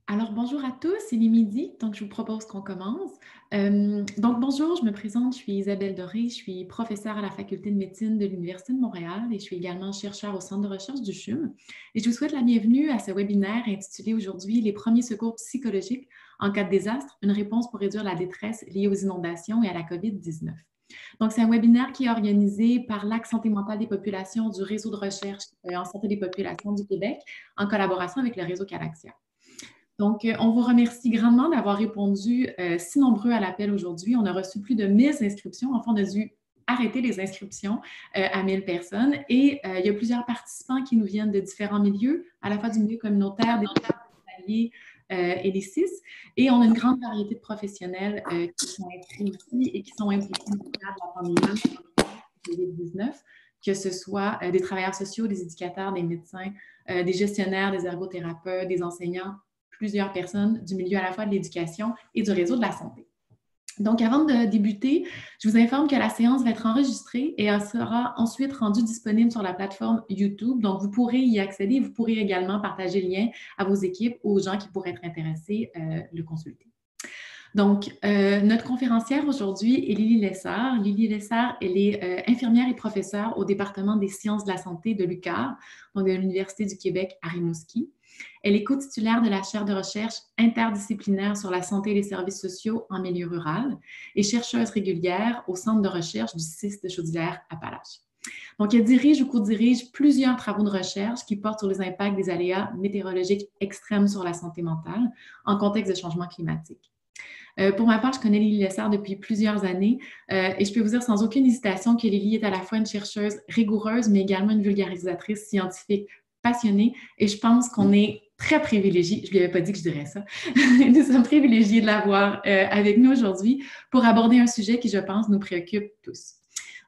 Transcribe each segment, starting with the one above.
Alors, bonjour à tous, il est midi, donc je vous propose qu'on commence. Bonjour, je me présente, je suis Isabelle Doré, je suis professeure à la Faculté de médecine de l'Université de Montréal et je suis également chercheure au Centre de recherche du CHUM. Et je vous souhaite la bienvenue à ce webinaire intitulé aujourd'hui Les premiers secours psychologiques en cas de désastre, une réponse pour réduire la détresse liée aux inondations et à la COVID-19. Donc, c'est un webinaire qui est organisé par l'Axe santé mentale des populations du réseau de recherche en santé des populations du Québec en collaboration avec le réseau Calaxia. Donc, on vous remercie grandement d'avoir répondu si nombreux à l'appel aujourd'hui. On a reçu plus de 1000 inscriptions. Enfin, on a dû arrêter les inscriptions à 1000 personnes. Et il y a plusieurs participants qui nous viennent de différents milieux, à la fois du milieu communautaire, des hospitaliers et des CIS. Et on a une grande variété de professionnels qui sont inscrits ici et qui sont impliqués dans le cadre de la pandémie de COVID-19, que ce soit des travailleurs sociaux, des éducateurs, des médecins, des gestionnaires, des ergothérapeutes, des enseignants, plusieurs personnes du milieu à la fois de l'éducation et du réseau de la santé. Donc, avant de débuter, je vous informe que la séance va être enregistrée et elle sera ensuite rendue disponible sur la plateforme YouTube. Donc, vous pourrez y accéder. Vous pourrez également partager le lien à vos équipes ou aux gens qui pourraient être intéressés le consulter. Donc, notre conférencière aujourd'hui est Lily Lessard. Lily Lessard, elle est infirmière et professeure au département des sciences de la santé de l'UQAR, donc de l'Université du Québec à Rimouski. Elle est co-titulaire de la chaire de recherche interdisciplinaire sur la santé et les services sociaux en milieu rural et chercheuse régulière au centre de recherche du CIS de Chaudière-Appalaches. Donc, elle dirige ou co-dirige plusieurs travaux de recherche qui portent sur les impacts des aléas météorologiques extrêmes sur la santé mentale en contexte de changement climatique. Pour ma part, je connais Lily Lessard depuis plusieurs années et je peux vous dire sans aucune hésitation que Lily est à la fois une chercheuse rigoureuse, mais également une vulgarisatrice scientifique passionnée et je pense qu'on est très privilégiés, je ne lui avais pas dit que je dirais ça, nous sommes privilégiés de l'avoir avec nous aujourd'hui pour aborder un sujet qui, je pense, nous préoccupe tous.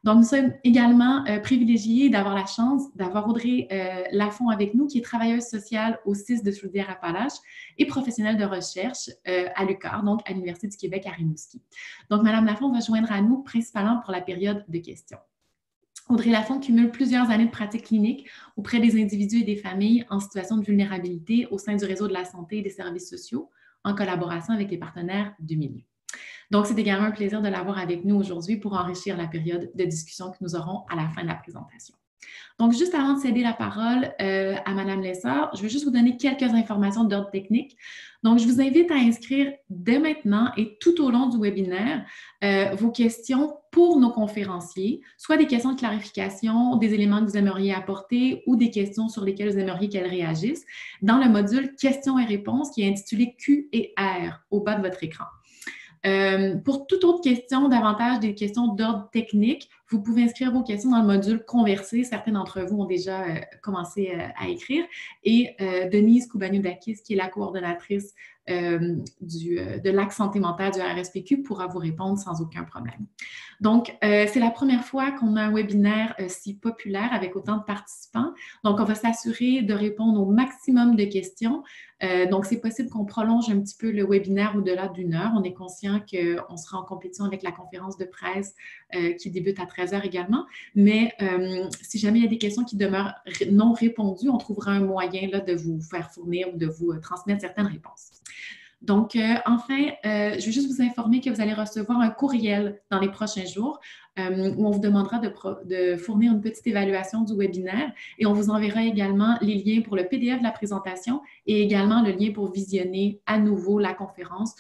Donc, nous sommes également privilégiés d'avoir la chance d'avoir Audrey Lafont avec nous, qui est travailleuse sociale au CIS de Chaudière-Appalaches et professionnelle de recherche à l'UQAR, donc à l'Université du Québec à Rimouski. Donc, Mme Lafont va se joindre à nous principalement pour la période de questions. Audrey Lafont cumule plusieurs années de pratique clinique auprès des individus et des familles en situation de vulnérabilité au sein du réseau de la santé et des services sociaux, en collaboration avec les partenaires du milieu. Donc, c'est également un plaisir de l'avoir avec nous aujourd'hui pour enrichir la période de discussion que nous aurons à la fin de la présentation. Donc, juste avant de céder la parole à Mme Lessard, je veux juste vous donner quelques informations d'ordre technique. Donc, je vous invite à inscrire dès maintenant et tout au long du webinaire vos questions pour nos conférenciers, soit des questions de clarification, des éléments que vous aimeriez apporter ou des questions sur lesquelles vous aimeriez qu'elles réagissent dans le module questions et réponses qui est intitulé Q et R au bas de votre écran. Pour toute autre question, davantage des questions d'ordre technique, vous pouvez inscrire vos questions dans le module Converser. Certains d'entre vous ont déjà commencé à écrire. Et Denise Koubaniou-Dakis, qui est la coordonnatrice de l'Axe santé mentale du RSPQ, pourra vous répondre sans aucun problème. Donc, c'est la première fois qu'on a un webinaire si populaire avec autant de participants. Donc, on va s'assurer de répondre au maximum de questions. Donc, c'est possible qu'on prolonge un petit peu le webinaire au-delà d'une heure. On est conscient qu'on sera en compétition avec la conférence de presse qui débute à 13 heures également. Mais si jamais il y a des questions qui demeurent non répondues, on trouvera un moyen là, de vous faire fournir ou de vous transmettre certaines réponses. Donc, enfin, je veux juste vous informer que vous allez recevoir un courriel dans les prochains jours où on vous demandera de fournir une petite évaluation du webinaire et on vous enverra également les liens pour le PDF de la présentation et également le lien pour visionner à nouveau la conférence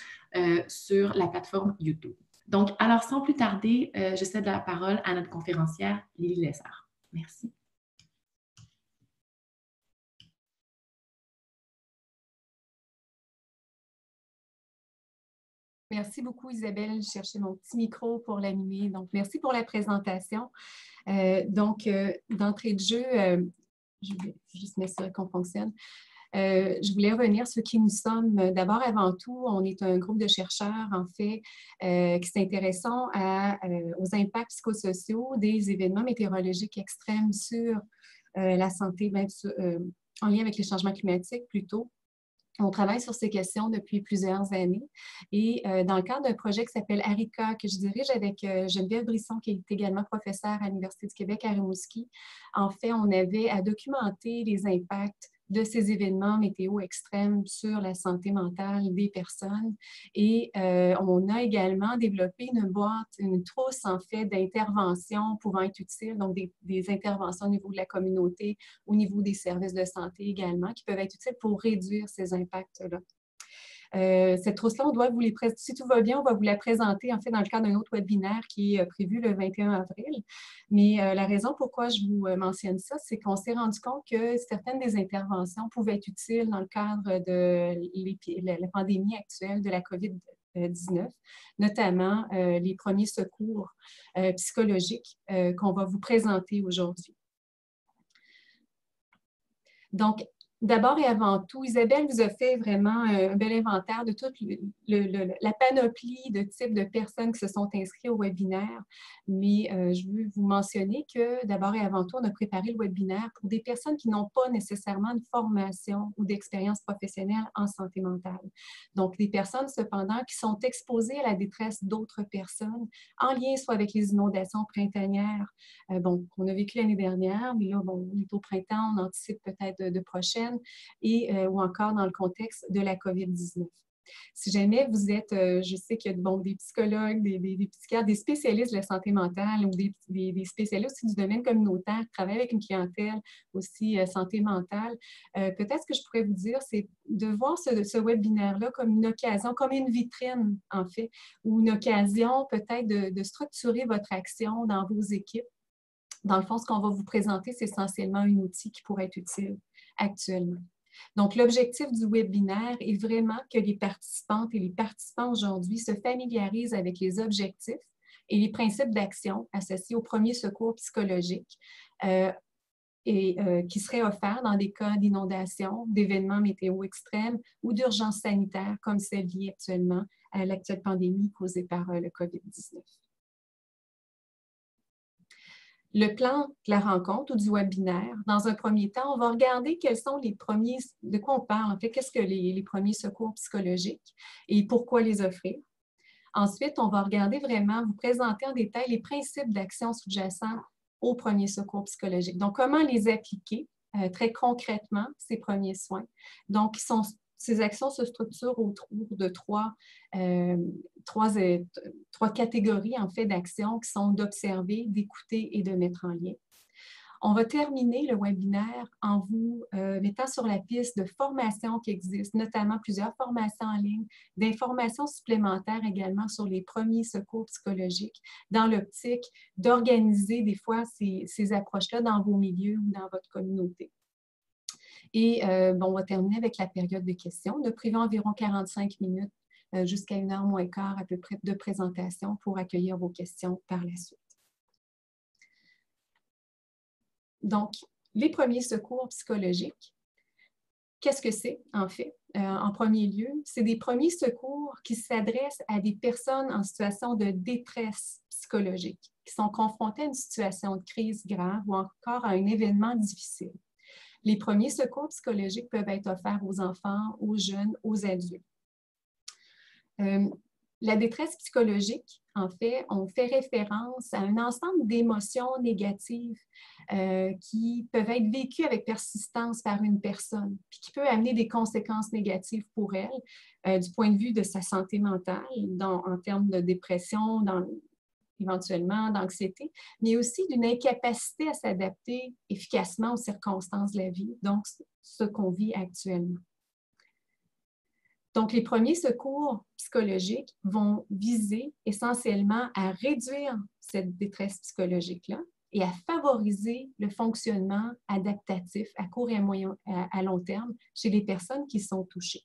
sur la plateforme YouTube. Donc, alors, sans plus tarder, je cède la parole à notre conférencière, Lily Lessard. Merci. Merci beaucoup, Isabelle. Je cherchais mon petit micro pour l'animer. Donc, merci pour la présentation. D'entrée de jeu, je vais juste m'assurer qu'on fonctionne. Je voulais revenir sur qui nous sommes. D'abord, avant tout, on est un groupe de chercheurs, en fait, qui s'intéressent aux impacts psychosociaux des événements météorologiques extrêmes sur la santé, même en lien avec les changements climatiques plutôt. On travaille sur ces questions depuis plusieurs années et dans le cadre d'un projet qui s'appelle ARICA, que je dirige avec Geneviève Brisson, qui est également professeure à l'Université du Québec à Rimouski, en fait, on avait à documenter les impacts de ces événements météo extrêmes sur la santé mentale des personnes. Et on a également développé une boîte, une trousse en fait d'interventions pouvant être utiles, donc des interventions au niveau de la communauté, au niveau des services de santé également, qui peuvent être utiles pour réduire ces impacts-là. Cette trousse-là, on doit vous les présenter. Si tout va bien, on va vous la présenter en fait dans le cadre d'un autre webinaire qui est prévu le 21 avril. Mais la raison pourquoi je vous mentionne ça, c'est qu'on s'est rendu compte que certaines des interventions pouvaient être utiles dans le cadre de la pandémie actuelle de la COVID-19, notamment les premiers secours psychologiques qu'on va vous présenter aujourd'hui. Donc, d'abord et avant tout, Isabelle vous a fait vraiment un bel inventaire de toute la panoplie de types de personnes qui se sont inscrites au webinaire. Mais je veux vous mentionner que d'abord et avant tout, on a préparé le webinaire pour des personnes qui n'ont pas nécessairement de formation ou d'expérience professionnelle en santé mentale. Donc, des personnes cependant qui sont exposées à la détresse d'autres personnes en lien soit avec les inondations printanières qu'on a vécues l'année dernière, mais là, bon, on est au printemps, on anticipe peut-être de prochaines, ou encore dans le contexte de la COVID-19. Si jamais vous êtes, je sais qu'il y a des psychologues, des psychiatres, des spécialistes de la santé mentale ou des spécialistes aussi du domaine communautaire qui travaillent avec une clientèle aussi santé mentale, peut-être ce que je pourrais vous dire, c'est de voir ce webinaire-là comme une occasion, comme une vitrine en fait, ou une occasion peut-être de structurer votre action dans vos équipes. Dans le fond, ce qu'on va vous présenter, c'est essentiellement un outil qui pourrait être utile actuellement. Donc, l'objectif du webinaire est vraiment que les participantes et les participants aujourd'hui se familiarisent avec les objectifs et les principes d'action associés au premier secours psychologique qui seraient offerts dans des cas d'inondation, d'événements météo extrêmes ou d'urgence sanitaire comme celle liée actuellement à l'actuelle pandémie causée par le COVID-19. Le plan de la rencontre ou du webinaire, dans un premier temps, on va regarder quels sont les premiers, de quoi on parle, en fait, qu'est-ce que les premiers secours psychologiques et pourquoi les offrir. Ensuite, on va regarder vraiment, vous présenter en détail les principes d'action sous-jacents aux premiers secours psychologiques. Donc, comment les appliquer très concrètement, ces premiers soins. Donc, ces actions se structurent autour de trois catégories en fait d'actions qui sont d'observer, d'écouter et de mettre en lien. On va terminer le webinaire en vous mettant sur la piste de formations qui existent, notamment plusieurs formations en ligne, d'informations supplémentaires également sur les premiers secours psychologiques, dans l'optique d'organiser des fois ces approches-là dans vos milieux ou dans votre communauté. Et on va terminer avec la période de questions. On a prévu environ 45 minutes jusqu'à 1 heure moins quart à peu près de présentation pour accueillir vos questions par la suite. Donc, les premiers secours psychologiques, qu'est-ce que c'est en fait? En premier lieu, c'est des premiers secours qui s'adressent à des personnes en situation de détresse psychologique, qui sont confrontées à une situation de crise grave ou encore à un événement difficile. Les premiers secours psychologiques peuvent être offerts aux enfants, aux jeunes, aux adultes. La détresse psychologique, en fait, on fait référence à un ensemble d'émotions négatives qui peuvent être vécues avec persistance par une personne, puis qui peut amener des conséquences négatives pour elle, du point de vue de sa santé mentale, en termes de dépression, éventuellement d'anxiété, mais aussi d'une incapacité à s'adapter efficacement aux circonstances de la vie, donc ce qu'on vit actuellement. Donc, les premiers secours psychologiques vont viser essentiellement à réduire cette détresse psychologique-là et à favoriser le fonctionnement adaptatif à court et à long terme chez les personnes qui sont touchées.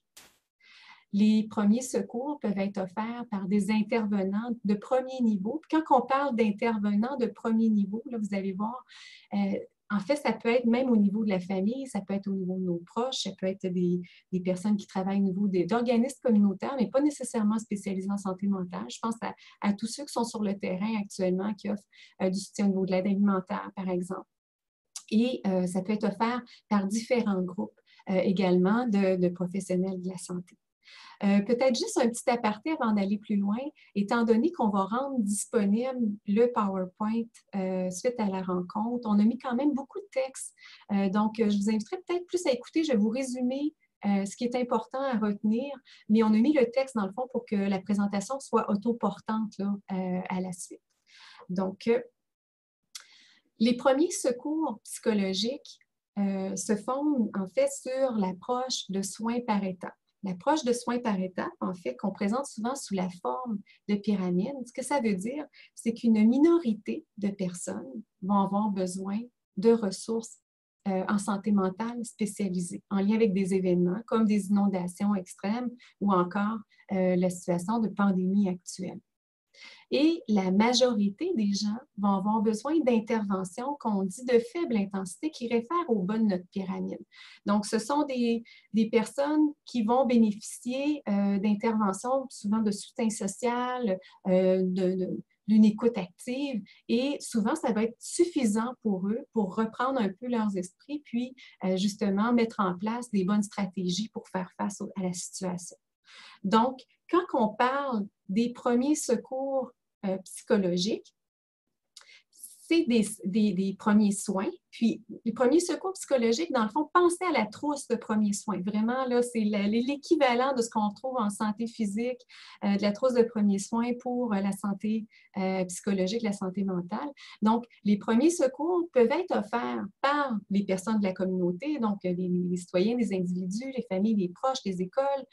Les premiers secours peuvent être offerts par des intervenants de premier niveau. Quand on parle d'intervenants de premier niveau, là, vous allez voir, en fait, ça peut être même au niveau de la famille, ça peut être au niveau de nos proches, ça peut être des personnes qui travaillent au niveau d'organismes communautaires, mais pas nécessairement spécialisés en santé mentale. Je pense à tous ceux qui sont sur le terrain actuellement, qui offrent du soutien au niveau de l'aide alimentaire, par exemple. Et ça peut être offert par différents groupes également de professionnels de la santé. Peut-être juste un petit aparté avant d'aller plus loin, étant donné qu'on va rendre disponible le PowerPoint suite à la rencontre, on a mis quand même beaucoup de texte. Donc, je vous inviterai peut-être plus à écouter. Je vais vous résumer ce qui est important à retenir, mais on a mis le texte dans le fond pour que la présentation soit autoportante là, à la suite. Donc, les premiers secours psychologiques se fondent en fait sur l'approche de soins par étapes. L'approche de soins par étapes, en fait, qu'on présente souvent sous la forme de pyramide, ce que ça veut dire, c'est qu'une minorité de personnes vont avoir besoin de ressources en santé mentale spécialisées, en lien avec des événements comme des inondations extrêmes ou encore la situation de pandémie actuelle. Et la majorité des gens vont avoir besoin d'interventions qu'on dit de faible intensité qui réfèrent au bas de notre pyramide. Donc, ce sont des personnes qui vont bénéficier d'interventions souvent de soutien social, d'une écoute active et souvent, ça va être suffisant pour eux pour reprendre un peu leurs esprits puis justement mettre en place des bonnes stratégies pour faire face à la situation. Donc, quand on parle des premiers secours psychologiques, c'est des premiers soins. Puis, les premiers secours psychologiques, dans le fond, pensez à la trousse de premiers soins. Vraiment, là, c'est l'équivalent de ce qu'on retrouve en santé physique, de la trousse de premiers soins pour la santé psychologique, la santé mentale. Donc, les premiers secours peuvent être offerts par les personnes de la communauté, donc les citoyens, les individus, les familles, les proches, les écoles.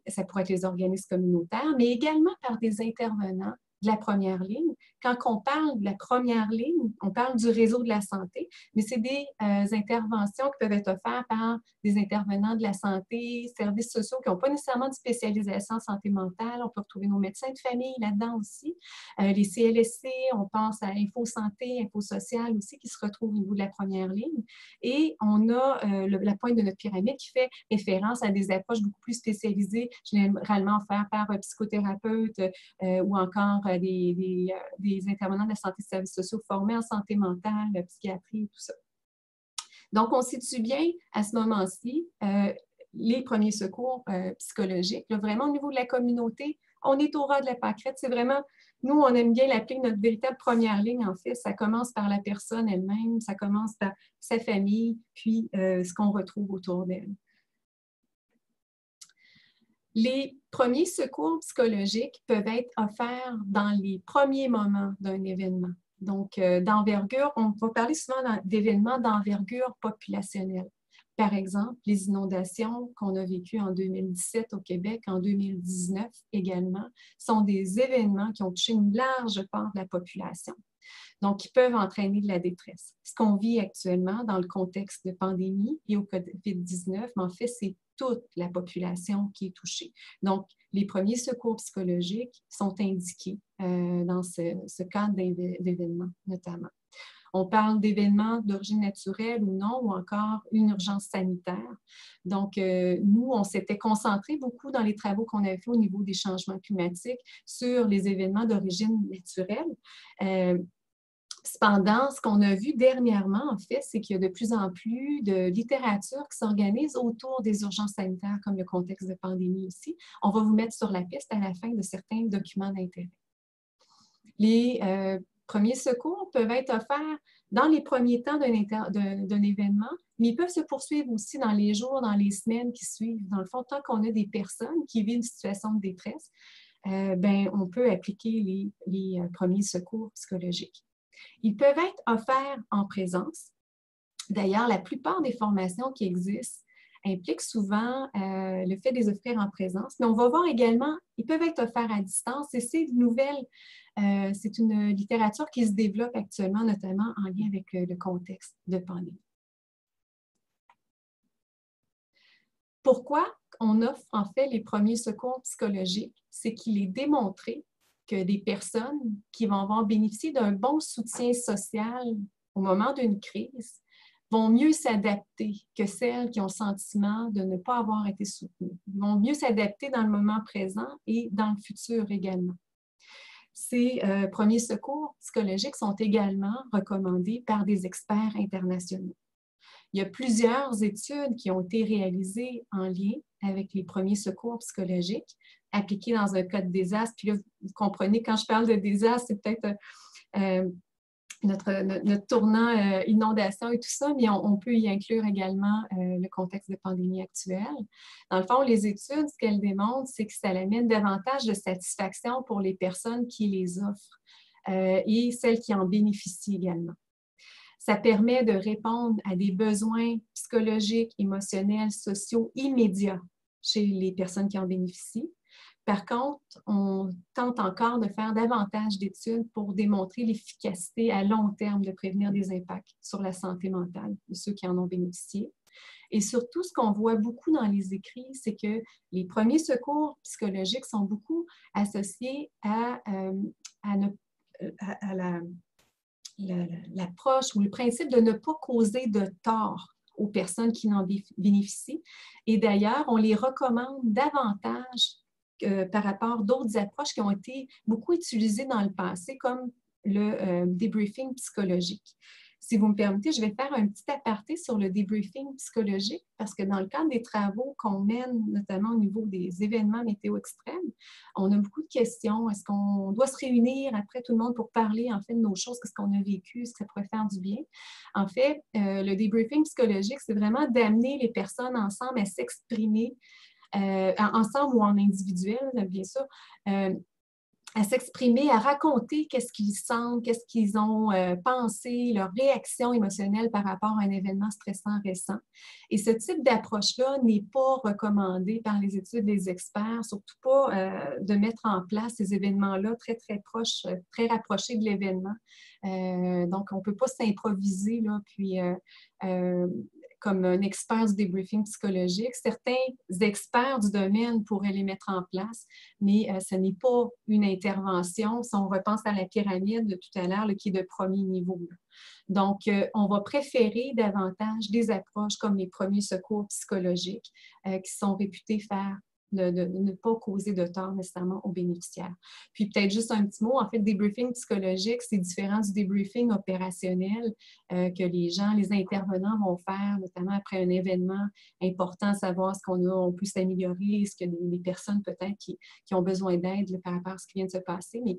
Ça pourrait être les organismes communautaires, mais également par des intervenants de la première ligne. Quand on parle de la première ligne, on parle du réseau de la santé, mais c'est des interventions qui peuvent être offertes par des intervenants de la santé, services sociaux qui n'ont pas nécessairement de spécialisation en santé mentale. On peut retrouver nos médecins de famille là-dedans aussi. Les CLSC, on pense à Info Santé, Info Social aussi, qui se retrouvent au niveau de la première ligne. Et on a la pointe de notre pyramide qui fait référence à des approches beaucoup plus spécialisées, généralement offertes par psychothérapeutes ou encore des intervenants de la santé et services sociaux formés en santé mentale, psychiatrie, tout ça. Donc, on situe bien à ce moment-ci les premiers secours psychologiques. Là, vraiment, au niveau de la communauté, on est au ras de la pâquerette. C'est vraiment, nous, on aime bien l'appeler notre véritable première ligne, en fait. Ça commence par la personne elle-même, ça commence par sa famille, puis ce qu'on retrouve autour d'elle. Les premiers secours psychologiques peuvent être offerts dans les premiers moments d'un événement. Donc, d'envergure, on va parler souvent d'événements d'envergure populationnelle. Par exemple, les inondations qu'on a vécues en 2017 au Québec, en 2019 également, sont des événements qui ont touché une large part de la population. Donc, qui peuvent entraîner de la détresse. Ce qu'on vit actuellement dans le contexte de pandémie et au COVID-19, en fait, c'est toute la population qui est touchée. Donc, les premiers secours psychologiques sont indiqués dans ce cadre d'événements, notamment. On parle d'événements d'origine naturelle ou non, ou encore une urgence sanitaire. Donc, nous, on s'était concentré beaucoup dans les travaux qu'on avait fait au niveau des changements climatiques sur les événements d'origine naturelle. Cependant, ce qu'on a vu dernièrement, en fait, c'est qu'il y a de plus en plus de littérature qui s'organise autour des urgences sanitaires, comme le contexte de pandémie aussi. On va vous mettre sur la piste à la fin de certains documents d'intérêt. Les premiers secours peuvent être offerts dans les premiers temps d'un événement, mais ils peuvent se poursuivre aussi dans les jours, dans les semaines qui suivent. Dans le fond, tant qu'on a des personnes qui vivent une situation de détresse, on peut appliquer les premiers secours psychologiques. Ils peuvent être offerts en présence. D'ailleurs, la plupart des formations qui existent impliquent souvent le fait de les offrir en présence. Mais on va voir également, ils peuvent être offerts à distance. Et c'est une littérature qui se développe actuellement, notamment en lien avec le contexte de pandémie. Pourquoi on offre en fait les premiers secours psychologiques? C'est qu'il est démontré que des personnes qui vont avoir bénéficié d'un bon soutien social au moment d'une crise vont mieux s'adapter que celles qui ont le sentiment de ne pas avoir été soutenues. Ils vont mieux s'adapter dans le moment présent et dans le futur également. Ces premiers secours psychologiques sont également recommandés par des experts internationaux. Il y a plusieurs études qui ont été réalisées en lien avec les premiers secours psychologiques appliqués dans un cas de désastre. Puis là, vous comprenez, quand je parle de désastre, c'est peut-être notre tournant inondation et tout ça, mais on peut y inclure également le contexte de pandémie actuelle. Dans le fond, les études, ce qu'elles démontrent, c'est que ça amène davantage de satisfaction pour les personnes qui les offrent et celles qui en bénéficient également. Ça permet de répondre à des besoins psychologiques, émotionnels, sociaux immédiats chez les personnes qui en bénéficient. Par contre, on tente encore de faire davantage d'études pour démontrer l'efficacité à long terme de prévenir des impacts sur la santé mentale de ceux qui en ont bénéficié. Et surtout, ce qu'on voit beaucoup dans les écrits, c'est que les premiers secours psychologiques sont beaucoup associés à l'approche ou le principe de ne pas causer de tort aux personnes qui en bénéficient. Et d'ailleurs, on les recommande davantage par rapport à d'autres approches qui ont été beaucoup utilisées dans le passé, comme le débriefing psychologique. Si vous me permettez, je vais faire un petit aparté sur le débriefing psychologique parce que dans le cadre des travaux qu'on mène, notamment au niveau des événements météo extrêmes, on a beaucoup de questions. Est-ce qu'on doit se réunir après tout le monde pour parler en fait de nos choses, qu'est-ce qu'on a vécu, est-ce que ça pourrait faire du bien? En fait, le débriefing psychologique, c'est vraiment d'amener les personnes ensemble à s'exprimer ensemble ou en individuel, bien sûr, à s'exprimer, à raconter qu'est-ce qu'ils sentent, qu'est-ce qu'ils ont pensé, leur réaction émotionnelle par rapport à un événement stressant récent. Et ce type d'approche-là n'est pas recommandé par les études des experts, surtout pas de mettre en place ces événements-là très, très proches, très rapprochés de l'événement. Donc, on ne peut pas s'improviser, là, puis comme un expert du débriefing psychologique. Certains experts du domaine pourraient les mettre en place, mais ce n'est pas une intervention. Si on repense à la pyramide de tout à l'heure, qui est de premier niveau. Donc, on va préférer davantage des approches comme les premiers secours psychologiques qui sont réputés faire de ne pas causer de tort nécessairement aux bénéficiaires. Puis peut-être juste un petit mot, en fait, le débriefing psychologique, c'est différent du débriefing opérationnel que les gens, les intervenants vont faire, notamment après un événement important, savoir ce on peut s'améliorer, est-ce qu'il y a des personnes peut-être qui ont besoin d'aide par rapport à ce qui vient de se passer, mais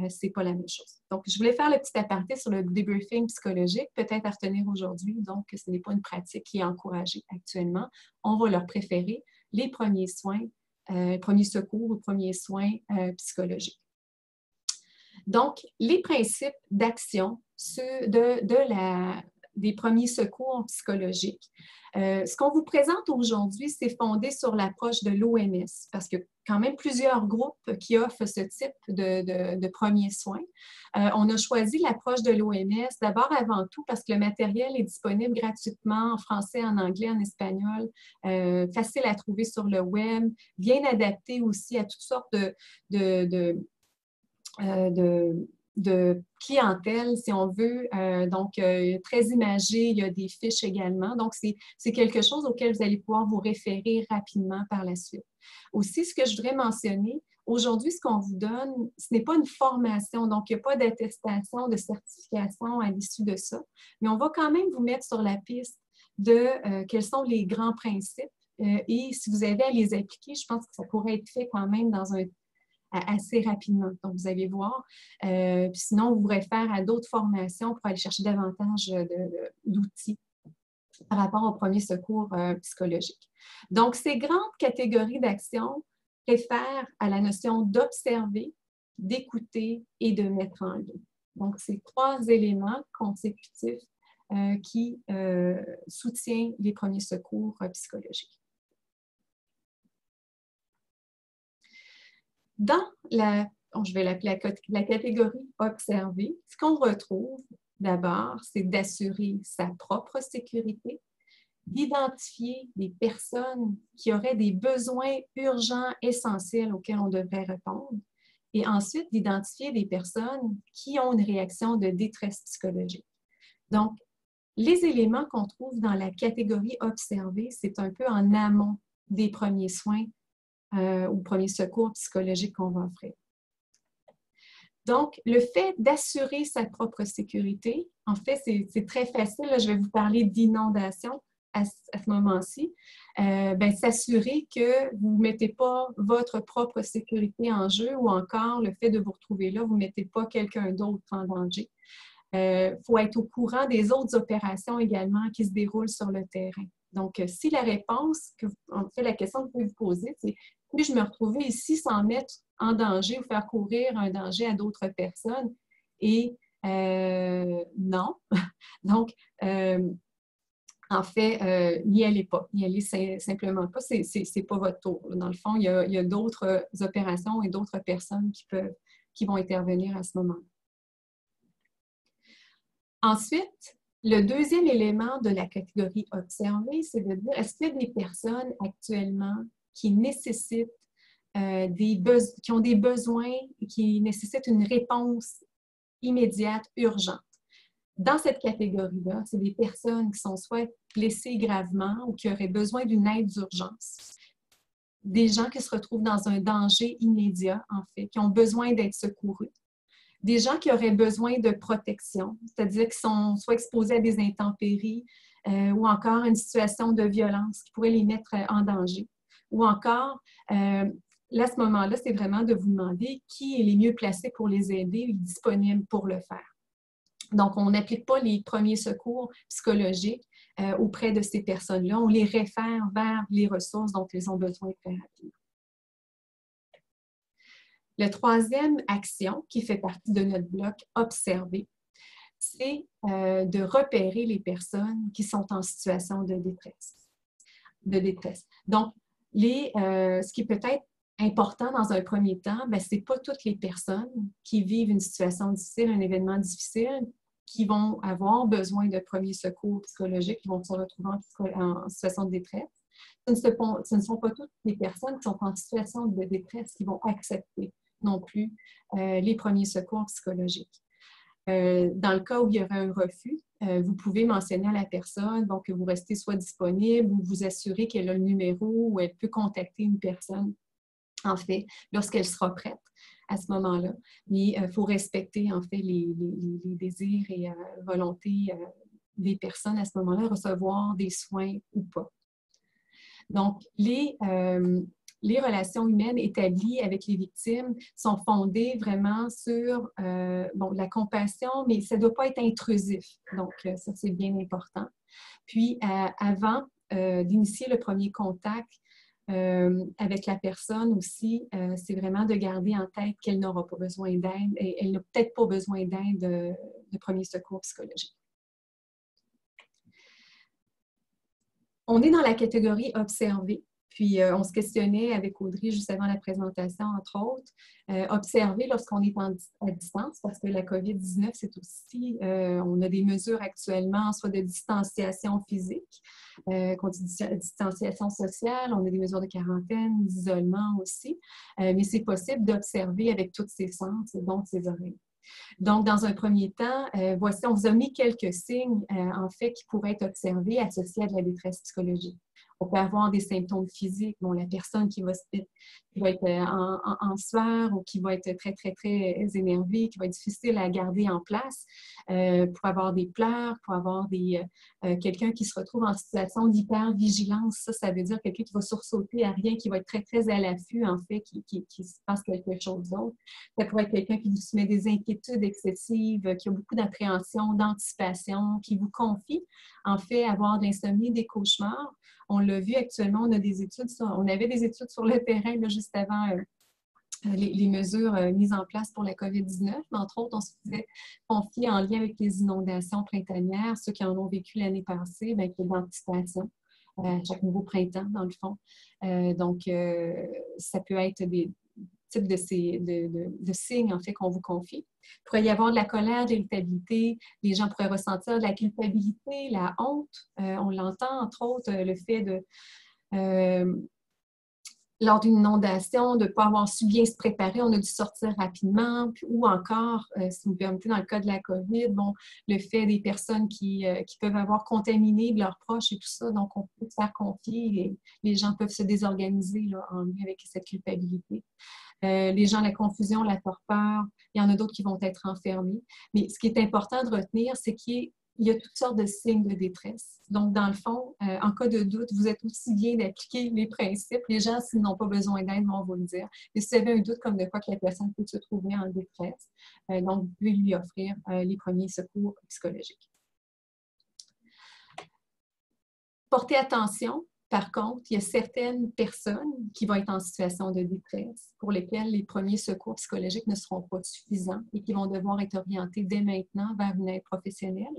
ce n'est pas la même chose. Donc, je voulais faire le petit aparté sur le débriefing psychologique, peut-être à retenir aujourd'hui, donc ce n'est pas une pratique qui est encouragée actuellement. On va leur préférer les premiers soins, premiers secours ou premiers soins psychologiques. Donc, les principes d'action des premiers secours psychologiques. Ce qu'on vous présente aujourd'hui, c'est fondé sur l'approche de l'OMS, parce que quand même plusieurs groupes qui offrent ce type de premiers soins. On a choisi l'approche de l'OMS d'abord avant tout parce que le matériel est disponible gratuitement en français, en anglais, en espagnol, facile à trouver sur le web, bien adapté aussi à toutes sortes de clientèle, si on veut. Donc, très imagé, il y a des fiches également. Donc, c'est quelque chose auquel vous allez pouvoir vous référer rapidement par la suite. Aussi, ce que je voudrais mentionner, aujourd'hui, ce qu'on vous donne, ce n'est pas une formation, donc il n'y a pas d'attestation, de certification à l'issue de ça, mais on va quand même vous mettre sur la piste de quels sont les grands principes et si vous avez à les appliquer, je pense que ça pourrait être fait quand même dans assez rapidement. Donc, vous allez voir. Puis sinon, on vous réfère à d'autres formations pour aller chercher davantage d'outils par rapport au premier secours psychologique. Donc, ces grandes catégories d'action réfèrent à la notion d'observer, d'écouter et de mettre en lien. Donc, ces trois éléments consécutifs qui soutiennent les premiers secours psychologiques. Dans je vais l'appeler la catégorie observer, ce qu'on retrouve d'abord, c'est d'assurer sa propre sécurité, d'identifier des personnes qui auraient des besoins urgents, essentiels auxquels on devrait répondre, et ensuite d'identifier des personnes qui ont une réaction de détresse psychologique. Donc, les éléments qu'on trouve dans la catégorie observer, c'est un peu en amont des premiers soins ou premiers secours psychologiques qu'on va offrir. Donc, le fait d'assurer sa propre sécurité, en fait, c'est très facile. Là, je vais vous parler d'inondation à ce moment-ci. S'assurer que vous ne mettez pas votre propre sécurité en jeu ou encore le fait de vous retrouver là, vous ne mettez pas quelqu'un d'autre en danger. Faut être au courant des autres opérations également qui se déroulent sur le terrain. Donc, si la réponse, en fait, la question que vous pouvez vous poser, c'est puis-je me retrouver ici sans mettre en danger ou faire courir un danger à d'autres personnes? Et non. Donc, en fait, n'y allez pas. N'y allez simplement pas. C'est pas votre tour. Dans le fond, il y a d'autres opérations et d'autres personnes qui vont intervenir à ce moment-là. Ensuite, le deuxième élément de la catégorie observée, c'est de dire, est-ce qu'il y a des personnes actuellement qui nécessitent qui ont des besoins, qui nécessitent une réponse immédiate, urgente. Dans cette catégorie-là, c'est des personnes qui sont soit blessées gravement ou qui auraient besoin d'une aide d'urgence. Des gens qui se retrouvent dans un danger immédiat, en fait, qui ont besoin d'être secourus. Des gens qui auraient besoin de protection, c'est-à-dire qui sont soit exposés à des intempéries ou encore une situation de violence qui pourrait les mettre en danger. Ou encore, là, à ce moment-là, c'est vraiment de vous demander qui est les mieux placés pour les aider et disponible pour le faire. Donc, on n'applique pas les premiers secours psychologiques auprès de ces personnes-là. On les réfère vers les ressources dont ils ont besoin très rapidement. La troisième action qui fait partie de notre bloc observer, c'est de repérer les personnes qui sont en situation de détresse. Donc, ce qui peut être important dans un premier temps, ce n'est pas toutes les personnes qui vivent une situation difficile, un événement difficile, qui vont avoir besoin de premiers secours psychologiques, qui vont se retrouver en situation de détresse. Ce ne sont pas toutes les personnes qui sont en situation de détresse qui vont accepter non plus les premiers secours psychologiques. Dans le cas où il y aurait un refus, vous pouvez mentionner à la personne donc, que vous restez soit disponible ou vous assurer qu'elle a le numéro ou elle peut contacter une personne, en fait, lorsqu'elle sera prête à ce moment-là. Mais il faut respecter, en fait, les désirs et volontés des personnes à ce moment-là, recevoir des soins ou pas. Donc, les relations humaines établies avec les victimes sont fondées vraiment sur la compassion, mais ça ne doit pas être intrusif. Donc, ça, c'est bien important. Puis, avant d'initier le premier contact avec la personne aussi, c'est vraiment de garder en tête qu'elle n'aura pas besoin d'aide et elle n'a peut-être pas besoin d'aide de premier secours psychologique. On est dans la catégorie observer. Puis, on se questionnait avec Audrey juste avant la présentation, entre autres. Observer lorsqu'on est à distance, parce que la COVID-19, c'est aussi, on a des mesures actuellement, soit de distanciation physique, qu'on dit distanciation sociale, on a des mesures de quarantaine, d'isolement aussi, mais c'est possible d'observer avec tous ses sens, dont ses oreilles. Donc, dans un premier temps, voici, on vous a mis quelques signes, en fait, qui pourraient être observés associés à de la détresse psychologique. On peut avoir des symptômes physiques, la personne qui va être en sueur ou qui va être très, très, très énervée, qui va être difficile à garder en place, pour avoir des pleurs, pour avoir quelqu'un qui se retrouve en situation d'hypervigilance. Ça veut dire quelqu'un qui va sursauter à rien, qui va être très, très à l'affût, en fait, qui se passe quelque chose d'autre. Ça pourrait être quelqu'un qui vous soumet des inquiétudes excessives, qui a beaucoup d'appréhension, d'anticipation, qui vous confie, en fait, avoir de l'insomnie, des cauchemars. On l'a vu actuellement, on avait des études sur le terrain là, juste avant les mesures mises en place pour la COVID-19. Entre autres, on se faisait confier en lien avec les inondations printanières, ceux qui en ont vécu l'année passée, qu'il y a de l'anticipation chaque nouveau printemps, dans le fond. Donc, ça peut être des types de signes, en fait, qu'on vous confie. Il pourrait y avoir de la colère, de l'irritabilité. Les gens pourraient ressentir de la culpabilité, la honte. On l'entend, entre autres, le fait lors d'une inondation, de ne pas avoir su bien se préparer, on a dû sortir rapidement, ou encore, si vous me permettez, dans le cas de la COVID, bon, le fait des personnes qui peuvent avoir contaminé leurs proches et tout ça, donc on peut se faire confier et les gens peuvent se désorganiser là, en lien avec cette culpabilité. Les gens, la confusion, la torpeur, il y en a d'autres qui vont être enfermés. Mais ce qui est important de retenir, c'est qu'il y a toutes sortes de signes de détresse. Donc, dans le fond, en cas de doute, vous êtes aussi bien d'appliquer les principes. Les gens, s'ils n'ont pas besoin d'aide, vont vous le dire. Et si vous avez un doute comme de quoi que la personne peut se trouver en détresse, donc vous pouvez lui offrir les premiers secours psychologiques. Portez attention. Par contre, il y a certaines personnes qui vont être en situation de détresse pour lesquelles les premiers secours psychologiques ne seront pas suffisants et qui vont devoir être orientés dès maintenant vers une aide professionnelle.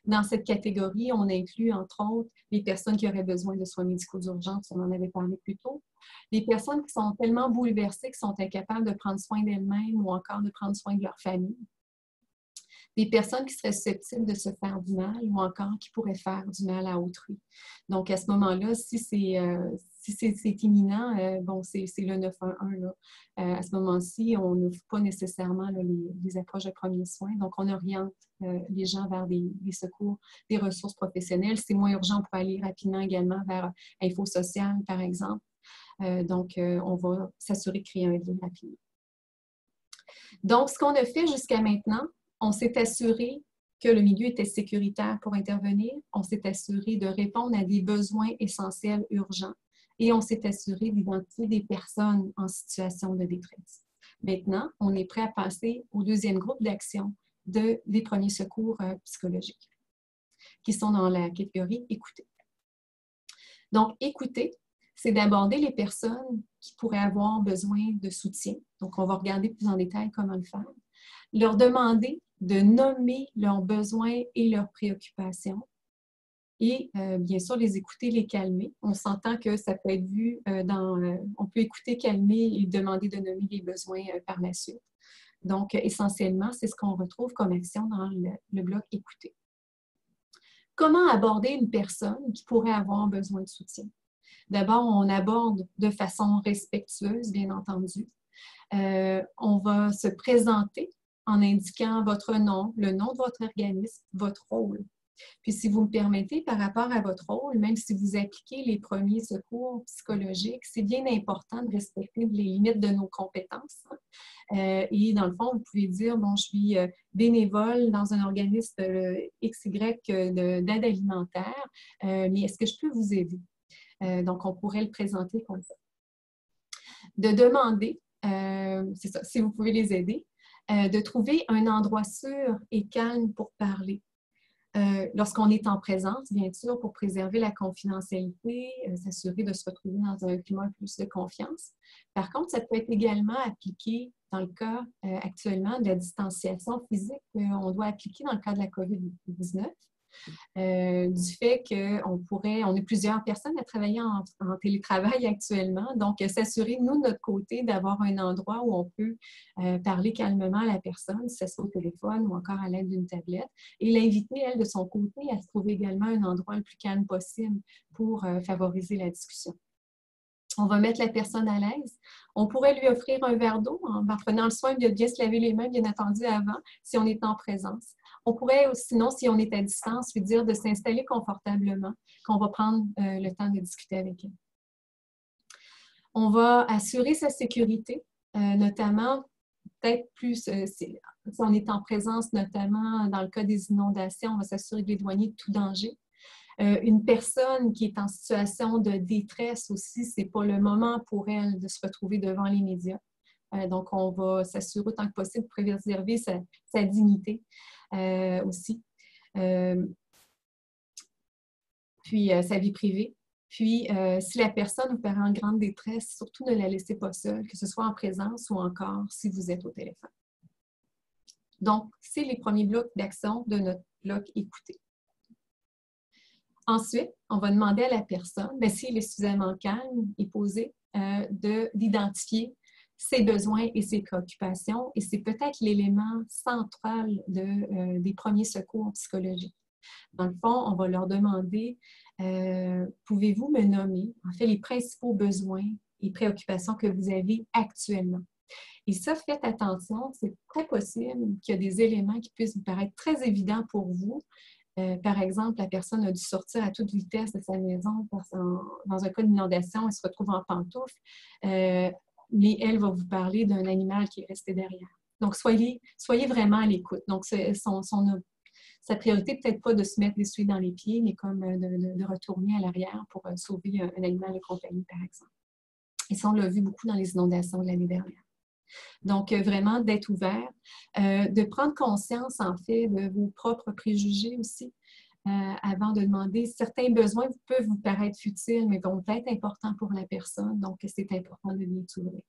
Dans cette catégorie, on inclut entre autres les personnes qui auraient besoin de soins médicaux d'urgence, on en avait parlé plus tôt, les personnes qui sont tellement bouleversées, qui sont incapables de prendre soin d'elles-mêmes ou encore de prendre soin de leur famille. Des personnes qui seraient susceptibles de se faire du mal ou encore qui pourraient faire du mal à autrui. Donc, à ce moment-là, si c'est imminent, bon, c'est le 911. Là. À ce moment-ci, on ne fait pas nécessairement là, les approches de premiers soins. Donc, on oriente les gens vers des secours, des ressources professionnelles. C'est moins urgent, on peut aller rapidement également vers Info Social, par exemple. Donc, on va s'assurer de créer un lien rapidement. Donc, ce qu'on a fait jusqu'à maintenant, on s'est assuré que le milieu était sécuritaire pour intervenir. On s'est assuré de répondre à des besoins essentiels urgents et on s'est assuré d'identifier des personnes en situation de détresse. Maintenant, on est prêt à passer au deuxième groupe d'action des premiers secours psychologiques qui sont dans la catégorie écouter. Donc, écouter, c'est d'aborder les personnes qui pourraient avoir besoin de soutien. Donc, on va regarder plus en détail comment le faire. Leur demander de nommer leurs besoins et leurs préoccupations et bien sûr les écouter, les calmer. On s'entend que ça peut être vu on peut écouter, calmer et demander de nommer les besoins par la suite. Donc essentiellement, c'est ce qu'on retrouve comme action dans le bloc écouter. Comment aborder une personne qui pourrait avoir besoin de soutien? D'abord, on aborde de façon respectueuse, bien entendu. On va se présenter en indiquant votre nom, le nom de votre organisme, votre rôle. Puis, si vous me permettez, par rapport à votre rôle, même si vous appliquez les premiers secours psychologiques, c'est bien important de respecter les limites de nos compétences. Et dans le fond, vous pouvez dire, bon, je suis bénévole dans un organisme XY d'aide alimentaire, mais est-ce que je peux vous aider? Donc, on pourrait le présenter comme ça. De demander, c'est ça, si vous pouvez les aider, de trouver un endroit sûr et calme pour parler. Lorsqu'on est en présence, bien sûr, pour préserver la confidentialité, s'assurer de se retrouver dans un climat plus de confiance. Par contre, ça peut être également appliqué dans le cas actuellement de la distanciation physique qu'on doit appliquer dans le cas de la COVID-19. Du fait on est plusieurs personnes à travailler en télétravail actuellement. Donc, s'assurer, nous, de notre côté, d'avoir un endroit où on peut parler calmement à la personne, si ce soit au téléphone ou encore à l'aide d'une tablette, et l'inviter, elle, de son côté, à se trouver également un endroit le plus calme possible pour favoriser la discussion. On va mettre la personne à l'aise. On pourrait lui offrir un verre d'eau en prenant le soin de bien se laver les mains, bien entendu, avant, si on est en présence. On pourrait, sinon, si on est à distance, lui dire de s'installer confortablement, qu'on va prendre le temps de discuter avec elle. On va assurer sa sécurité, notamment, peut-être plus, si on est en présence, notamment dans le cas des inondations, on va s'assurer de l'éloigner de tout danger. Une personne qui est en situation de détresse aussi, ce n'est pas le moment pour elle de se retrouver devant les médias. Donc, on va s'assurer autant que possible de préserver sa dignité aussi. Puis, sa vie privée. Puis, si la personne vous paraît en grande détresse, surtout ne la laissez pas seule, que ce soit en présence ou encore si vous êtes au téléphone. Donc, c'est les premiers blocs d'action de notre bloc écouter. Ensuite, on va demander à la personne, s'il est suffisamment calme et posé, d'identifier ses besoins et ses préoccupations. Et c'est peut-être l'élément central des premiers secours psychologiques. Dans le fond, on va leur demander, pouvez-vous me nommer, en fait, les principaux besoins et préoccupations que vous avez actuellement. Et ça, faites attention, c'est très possible qu'il y a des éléments qui puissent vous paraître très évidents pour vous. Par exemple, la personne a dû sortir à toute vitesse de sa maison dans un cas d'inondation, elle se retrouve en pantoufles, mais elle va vous parler d'un animal qui est resté derrière. Donc, soyez vraiment à l'écoute. Donc, sa priorité, peut-être pas de se mettre l'essuie dans les pieds, mais comme de retourner à l'arrière pour sauver un animal de compagnie, par exemple. Et ça, on l'a vu beaucoup dans les inondations de l'année dernière. Donc, vraiment, d'être ouvert, de prendre conscience, en fait, de vos propres préjugés aussi, avant de demander. Certains besoins peuvent vous paraître futiles, mais vont être importants pour la personne, donc c'est important de bien s'ouvrir.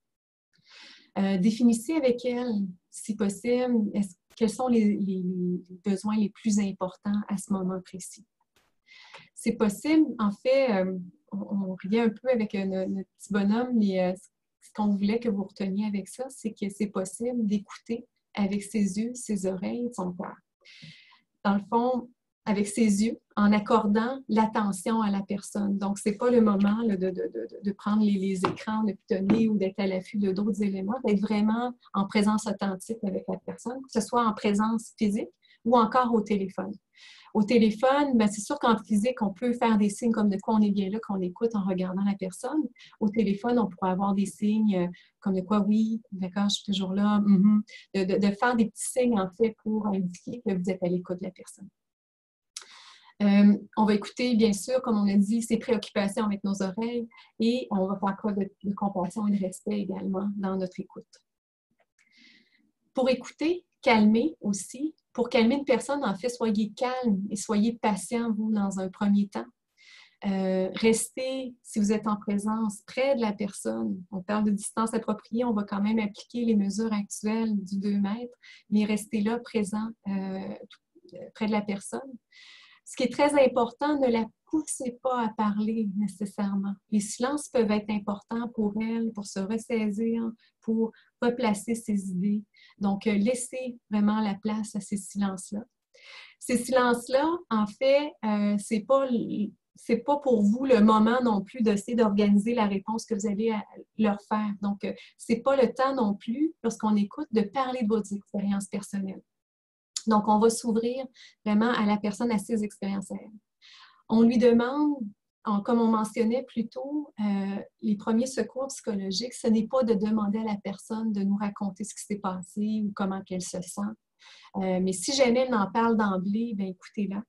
Définissez avec elle, si possible, quels sont les besoins les plus importants à ce moment précis. C'est possible, en fait, on riait un peu avec notre petit bonhomme, mais ce qu'on voulait que vous reteniez avec ça, c'est que c'est possible d'écouter avec ses yeux, ses oreilles, son cœur. Dans le fond, avec ses yeux, en accordant l'attention à la personne. Donc, ce n'est pas le moment là, de prendre les écrans, de pitonner ou d'être à l'affût de d'autres éléments, d'être vraiment en présence authentique avec la personne, que ce soit en présence physique ou encore au téléphone. Au téléphone, bien, c'est sûr qu'en physique, on peut faire des signes comme de quoi on est bien là, qu'on écoute en regardant la personne. Au téléphone, on pourrait avoir des signes comme de quoi, oui, d'accord, je suis toujours là, de faire des petits signes, en fait, pour indiquer que vous êtes à l'écoute de la personne. On va écouter, bien sûr, comme on a dit, ses préoccupations avec nos oreilles et on va faire preuve de compassion et de respect également dans notre écoute. Pour écouter, calmer aussi. Pour calmer une personne, en fait, soyez calme et soyez patient, vous, dans un premier temps. Restez, si vous êtes en présence, près de la personne. On parle de distance appropriée, on va quand même appliquer les mesures actuelles du 2 mètres, mais restez là, présent, près de la personne. Ce qui est très important, ne la poussez pas à parler nécessairement. Les silences peuvent être importants pour elle, pour se ressaisir, pour replacer ses idées. Donc, laissez vraiment la place à ces silences-là. Ces silences-là, en fait, c'est pas pour vous le moment non plus d'essayer d'organiser la réponse que vous allez leur faire. Donc, c'est pas le temps non plus, lorsqu'on écoute, de parler de vos expériences personnelles. Donc, on va s'ouvrir vraiment à la personne, à ses expériences à elle. On lui demande, comme on mentionnait plus tôt, les premiers secours psychologiques, ce n'est pas de demander à la personne de nous raconter ce qui s'est passé ou comment elle se sent. Mais si jamais elle en parle d'emblée, bien écoutez-la.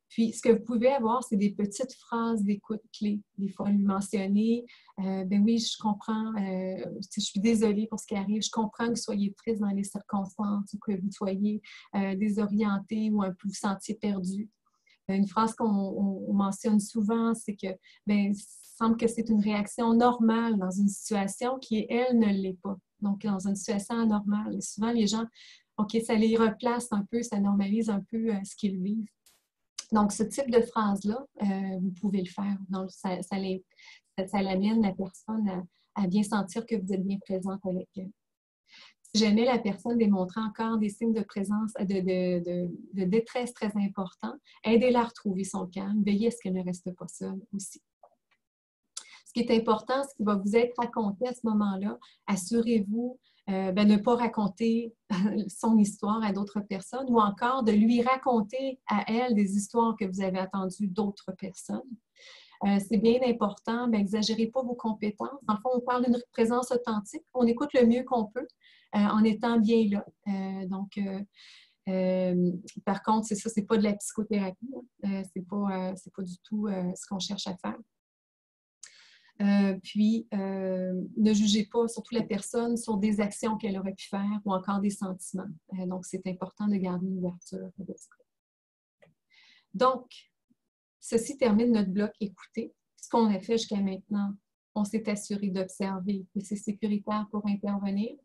Puis, ce que vous pouvez avoir, c'est des petites phrases d'écoute clés. Des fois, lui mentionner, ben oui, je comprends, je suis désolée pour ce qui arrive, je comprends que vous soyez triste dans les circonstances ou que vous soyez désorienté ou un peu vous sentiez perdu. Une phrase qu'on mentionne souvent, c'est que, ben, il semble que c'est une réaction normale dans une situation qui, elle, ne l'est pas. Donc, dans une situation anormale. Et souvent, les gens, OK, ça les replace un peu, ça normalise un peu ce qu'ils vivent. Donc, ce type de phrase-là, vous pouvez le faire. Donc, ça l'amène la personne à bien sentir que vous êtes bien présente avec elle. Si jamais la personne démontre encore des signes de présence, de détresse très importants, aidez-la à retrouver son calme, veillez à ce qu'elle ne reste pas seule aussi. Ce qui est important, ce qui va vous être raconté à ce moment-là, assurez-vous de ne pas raconter son histoire à d'autres personnes ou encore de lui raconter à elle des histoires que vous avez entendues d'autres personnes. C'est bien important, n'exagérez pas vos compétences. Dans le fond, on parle d'une présence authentique. On écoute le mieux qu'on peut en étant bien là. Par contre, c'est ça, c'est pas de la psychothérapie. C'est pas du tout ce qu'on cherche à faire. Ne jugez pas, surtout la personne, sur des actions qu'elle aurait pu faire ou encore des sentiments. Donc, c'est important de garder une ouverture d'esprit. Donc, ceci termine notre bloc écouter. Ce qu'on a fait jusqu'à maintenant, on s'est assuré d'observer que c'est sécuritaire pour intervenir.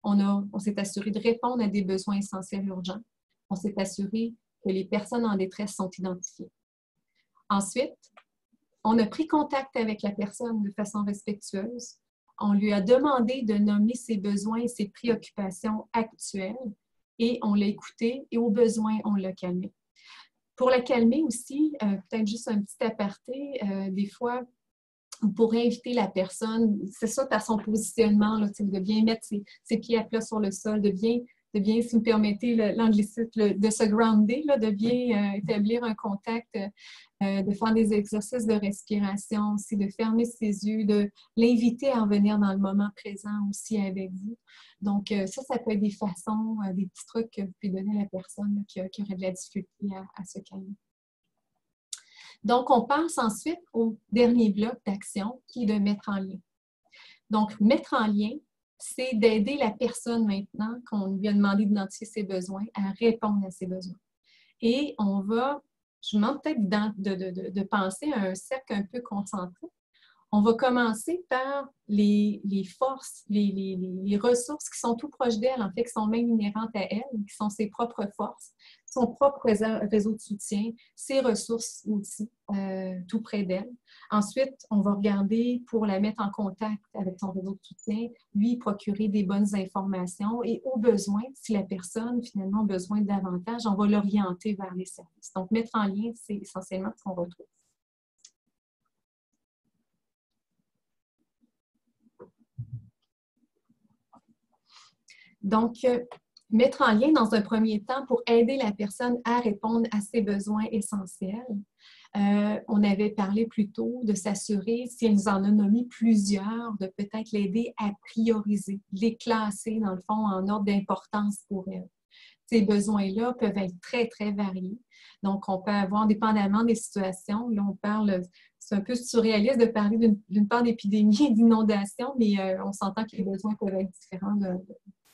On s'est assuré de répondre à des besoins essentiels urgents. On s'est assuré que les personnes en détresse sont identifiées. Ensuite, on a pris contact avec la personne de façon respectueuse. On lui a demandé de nommer ses besoins et ses préoccupations actuelles et on l'a écouté et au besoin, on l'a calmé. Pour la calmer aussi, peut-être juste un petit aparté, des fois, Vous pourrez inviter la personne, c'est ça, à son positionnement, là, de bien mettre ses pieds à plat sur le sol, de bien, si vous me permettez l'anglicisme, de se grounder, là, de bien établir un contact, de faire des exercices de respiration aussi, de fermer ses yeux, de l'inviter à revenir dans le moment présent aussi avec vous. Donc, ça peut être des façons, des petits trucs que vous pouvez donner à la personne là, qui aurait de la difficulté à se calmer. Donc, on passe ensuite au dernier bloc d'action qui est de mettre en lien. Donc, mettre en lien, c'est d'aider la personne maintenant qu'on lui a demandé d'identifier ses besoins à répondre à ses besoins. Et on va, je vous demande peut-être de penser à un cercle un peu concentré. On va commencer par les forces, les ressources qui sont tout proches d'elle, en fait, qui sont même inhérentes à elle, qui sont ses propres forces, son propre réseau de soutien, ses ressources aussi, tout près d'elle. Ensuite, on va regarder pour la mettre en contact avec son réseau de soutien, lui procurer des bonnes informations et au besoin, si la personne finalement a besoin de davantage, on va l'orienter vers les services. Donc, mettre en lien, c'est essentiellement ce qu'on retrouve. Donc, mettre en lien dans un premier temps pour aider la personne à répondre à ses besoins essentiels. On avait parlé plus tôt de s'assurer, si elle nous en a nommé plusieurs, de peut-être l'aider à prioriser, les classer, dans le fond, en ordre d'importance pour elle. Ces besoins-là peuvent être très, très variés. Donc, on peut avoir, dépendamment des situations, là, on parle, c'est un peu surréaliste de parler d'une part d'épidémie et d'inondation, mais on s'entend que les besoins peuvent être différents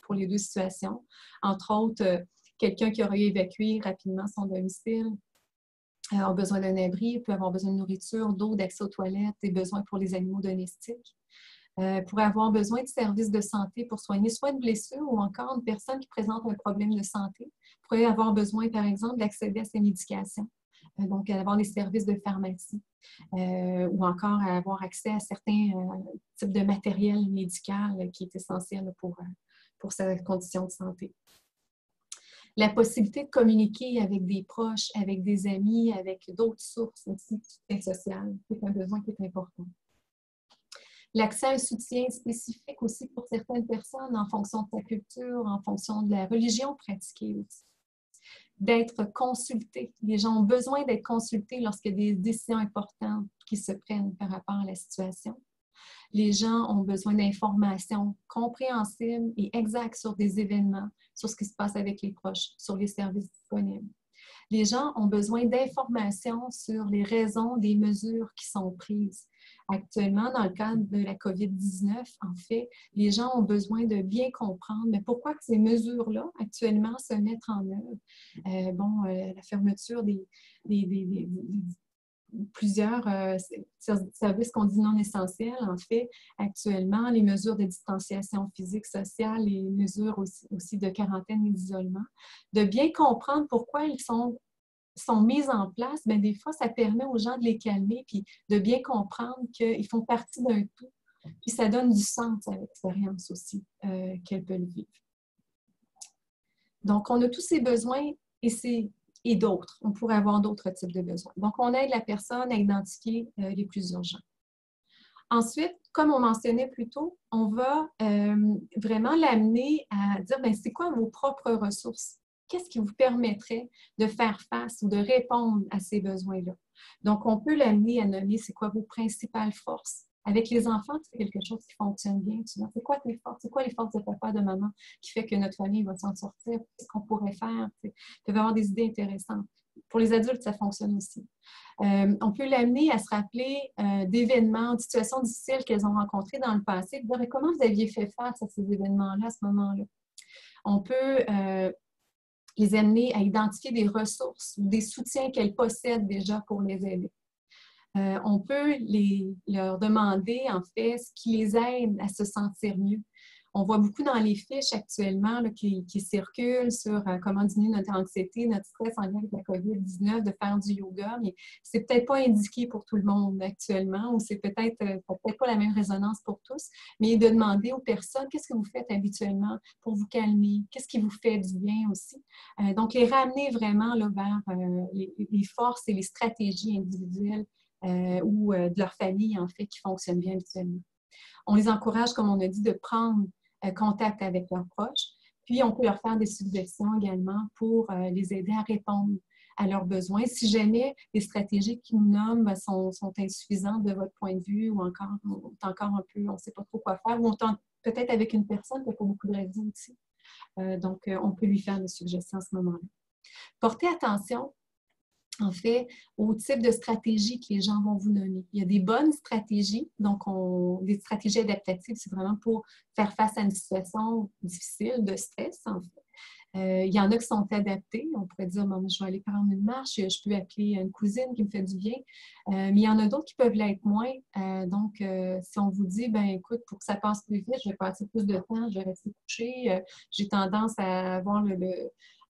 pour les deux situations. Entre autres, quelqu'un qui aurait évacué rapidement son domicile a besoin d'un abri, peut avoir besoin de nourriture, d'eau, d'accès aux toilettes, des besoins pour les animaux domestiques. Pourrait avoir besoin de services de santé pour soigner soit une blessure ou encore une personne qui présente un problème de santé. Pourrait avoir besoin, par exemple, d'accéder à ses médications, donc d'avoir des services de pharmacie ou encore avoir accès à certains types de matériel médical qui est essentiel pour sa condition de santé. La possibilité de communiquer avec des proches, avec des amis, avec d'autres sources aussi de soutien social, c'est un besoin qui est important. L'accès à un soutien spécifique aussi pour certaines personnes en fonction de sa culture, en fonction de la religion pratiquée aussi. D'être consulté. Les gens ont besoin d'être consultés lorsqu'il y a des décisions importantes qui se prennent par rapport à la situation. Les gens ont besoin d'informations compréhensibles et exactes sur des événements, sur ce qui se passe avec les proches, sur les services disponibles. Les gens ont besoin d'informations sur les raisons des mesures qui sont prises. Actuellement, dans le cadre de la COVID-19, en fait, les gens ont besoin de bien comprendre mais pourquoi ces mesures-là, actuellement, se mettent en œuvre. La fermeture plusieurs services qu'on dit non essentiels, en fait, actuellement, les mesures de distanciation physique, sociale, les mesures aussi de quarantaine et d'isolement, de bien comprendre pourquoi ils sont mises en place, bien, des fois, ça permet aux gens de les calmer puis de bien comprendre qu'ils font partie d'un tout. Puis ça donne du sens à l'expérience aussi qu'elles peuvent vivre. Donc, on a tous ces besoins et d'autres. On pourrait avoir d'autres types de besoins. Donc, on aide la personne à identifier les plus urgents. Ensuite, comme on mentionnait plus tôt, on va vraiment l'amener à dire, bien, c'est quoi vos propres ressources? Qu'est-ce qui vous permettrait de faire face ou de répondre à ces besoins-là? Donc, on peut l'amener à nommer c'est quoi vos principales forces. Avec les enfants, c'est quelque chose qui fonctionne bien. Tu vois, c'est quoi tes forces? C'est quoi les forces de papa, de maman qui fait que notre famille va s'en sortir? Qu'est-ce qu'on pourrait faire? Ils peuvent avoir des idées intéressantes. Pour les adultes, ça fonctionne aussi. On peut l'amener à se rappeler d'événements, de situations difficiles qu'elles ont rencontrées dans le passé. Dire, comment vous aviez fait face à ces événements-là, à ce moment-là? On peut les amener à identifier des ressources ou des soutiens qu'elles possèdent déjà pour les aider. On peut leur demander, en fait, ce qui les aide à se sentir mieux. On voit beaucoup dans les fiches actuellement là, qui circulent sur comment diminuer notre anxiété, notre stress en lien avec la COVID-19, de faire du yoga, mais c'est peut-être pas indiqué pour tout le monde actuellement, ou c'est peut-être pas la même résonance pour tous, mais de demander aux personnes qu'est-ce que vous faites habituellement pour vous calmer, qu'est-ce qui vous fait du bien aussi. Donc, les ramener vraiment là, vers les forces et les stratégies individuelles ou de leur famille, en fait, qui fonctionnent bien habituellement. On les encourage, comme on a dit, de prendre contact avec leurs proches. Puis, on peut leur faire des suggestions également pour les aider à répondre à leurs besoins. Si jamais les stratégies qu'ils nous nomment sont insuffisantes de votre point de vue ou encore un peu, on ne sait pas trop quoi faire, ou on tente peut-être avec une personne qui n'a pas beaucoup de réseau aussi. Donc, on peut lui faire des suggestions à ce moment-là. Portez attention, en fait, au type de stratégie que les gens vont vous nommer. Il y a des bonnes stratégies, donc des stratégies adaptatives, c'est vraiment pour faire face à une situation difficile, de stress, en fait. Il y en a qui sont adaptés. On pourrait dire, bon, je vais aller prendre une marche, je peux appeler une cousine qui me fait du bien. Mais il y en a d'autres qui peuvent l'être moins. Donc, si on vous dit, ben écoute, pour que ça passe plus vite, je vais passer plus de temps, je vais rester couché, j'ai tendance à avoir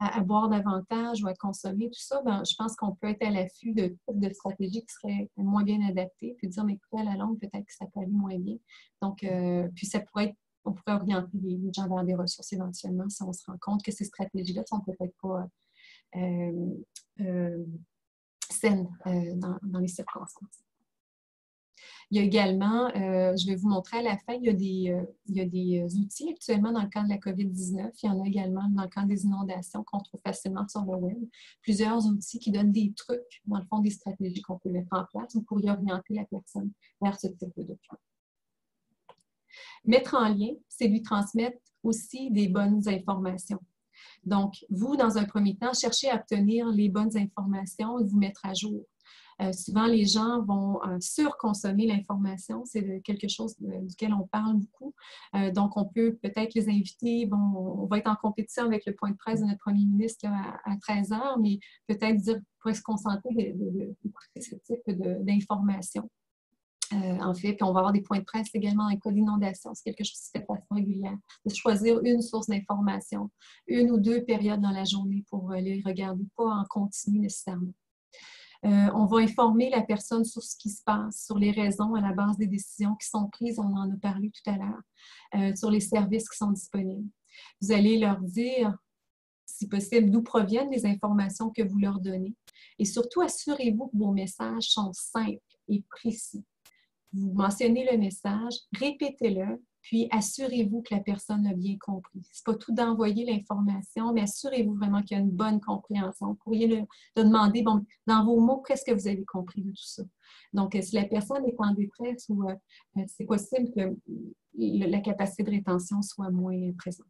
à boire davantage ou à consommer, tout ça, ben, je pense qu'on peut être à l'affût de types de stratégies qui seraient moins bien adaptées, puis dire, mais écoutez, à la longue, peut-être que ça peut aller moins bien. Donc, puis ça pourrait être on pourrait orienter les gens vers des ressources éventuellement si on se rend compte que ces stratégies-là ne sont peut-être pas saines dans les circonstances. Il y a également, je vais vous montrer à la fin, il y a des outils actuellement dans le cadre de la COVID-19. Il y en a également dans le cadre des inondations qu'on trouve facilement sur le web. Plusieurs outils qui donnent des trucs, dans le fond, des stratégies qu'on peut mettre en place pour y orienter la personne vers ce type de document. Mettre en lien, c'est lui transmettre aussi des bonnes informations. Donc, vous, dans un premier temps, cherchez à obtenir les bonnes informations et vous mettre à jour. Souvent, les gens vont surconsommer l'information. C'est quelque chose duquel on parle beaucoup. Donc, on peut peut-être les inviter. Bon, on va être en compétition avec le point de presse de notre premier ministre là, à 13 h, mais peut-être dire pour se concentrer d'écouter ce type d'informations. En fait, puis on va avoir des points de presse également en cas d'inondation. C'est quelque chose qui se fait de façon régulière. De choisir une source d'information, une ou deux périodes dans la journée pour les regarder, pas en continu nécessairement. On va informer la personne sur ce qui se passe, sur les raisons à la base des décisions qui sont prises, on en a parlé tout à l'heure, sur les services qui sont disponibles. Vous allez leur dire, si possible, d'où proviennent les informations que vous leur donnez. Et surtout, assurez-vous que vos messages sont simples et précis. Vous mentionnez le message, répétez-le, puis assurez-vous que la personne a bien compris. Ce n'est pas tout d'envoyer l'information, mais assurez-vous vraiment qu'il y a une bonne compréhension. Vous pourriez le demander, bon, dans vos mots, qu'est-ce que vous avez compris de tout ça? Donc, si la personne est en détresse ou c'est possible que la capacité de rétention soit moins présente.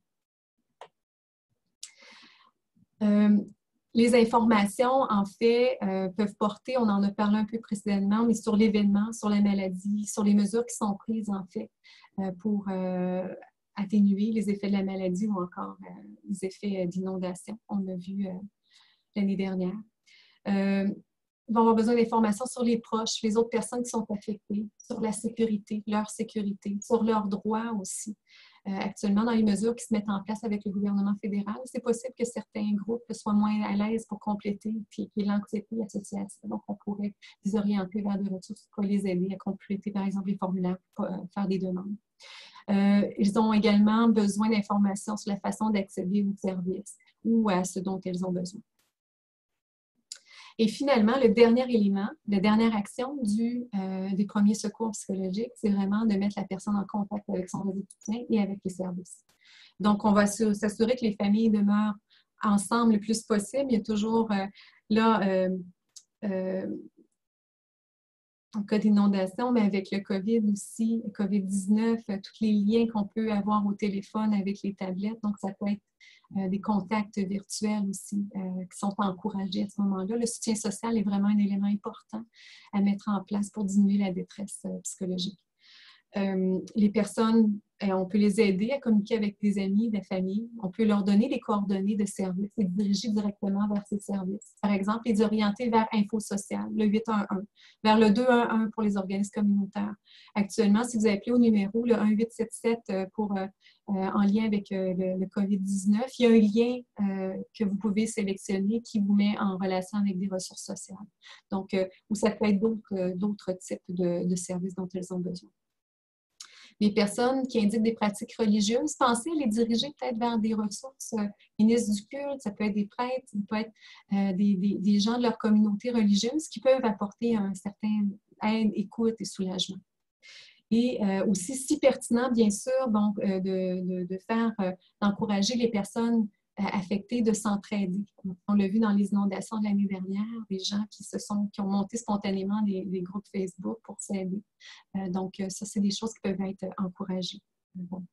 Les informations, en fait, peuvent porter, on en a parlé un peu précédemment, mais sur l'événement, sur la maladie, sur les mesures qui sont prises, en fait, pour atténuer les effets de la maladie ou encore les effets d'inondation. On l'a vu l'année dernière. Ils vont avoir besoin d'informations sur les proches, les autres personnes qui sont affectées, sur la sécurité, leur sécurité, sur leurs droits aussi. Actuellement, dans les mesures qui se mettent en place avec le gouvernement fédéral, c'est possible que certains groupes soient moins à l'aise pour compléter, puis qu'il y ait l'anxiété associée à ça. Donc, on pourrait les orienter vers des ressources pour les aider à compléter, par exemple, les formulaires pour faire des demandes. Ils ont également besoin d'informations sur la façon d'accéder aux services ou à ce dont ils ont besoin. Et finalement, le dernier élément, la dernière action des premiers secours psychologiques, c'est vraiment de mettre la personne en contact avec son réseau de soutien et avec les services. Donc, on va s'assurer que les familles demeurent ensemble le plus possible. Il y a toujours en cas d'inondation, mais avec le COVID aussi, le COVID-19, tous les liens qu'on peut avoir au téléphone avec les tablettes. Donc, ça peut être des contacts virtuels aussi qui sont encouragés à ce moment-là. Le soutien social est vraiment un élément important à mettre en place pour diminuer la détresse psychologique. Les personnes, on peut les aider à communiquer avec des amis, des familles. On peut leur donner les coordonnées de services et diriger directement vers ces services. Par exemple, les orienter vers Info Social, le 811, vers le 211 pour les organismes communautaires. Actuellement, si vous appelez au numéro le 1877 en lien avec le COVID-19, il y a un lien que vous pouvez sélectionner qui vous met en relation avec des ressources sociales. Donc, ou ça peut être d'autres types de services dont elles ont besoin. Les personnes qui indiquent des pratiques religieuses, pensez à les diriger peut-être vers des ressources ministres du culte, ça peut être des prêtres, ça peut être des gens de leur communauté religieuse qui peuvent apporter un certain aide, écoute et soulagement. Et aussi, si pertinent, bien sûr, donc, d'encourager les personnes affectées de s'entraider. On l'a vu dans les inondations de l'année dernière, des gens qui ont monté spontanément des groupes Facebook pour s'aider. Donc, ça, c'est des choses qui peuvent être encouragées. Bon.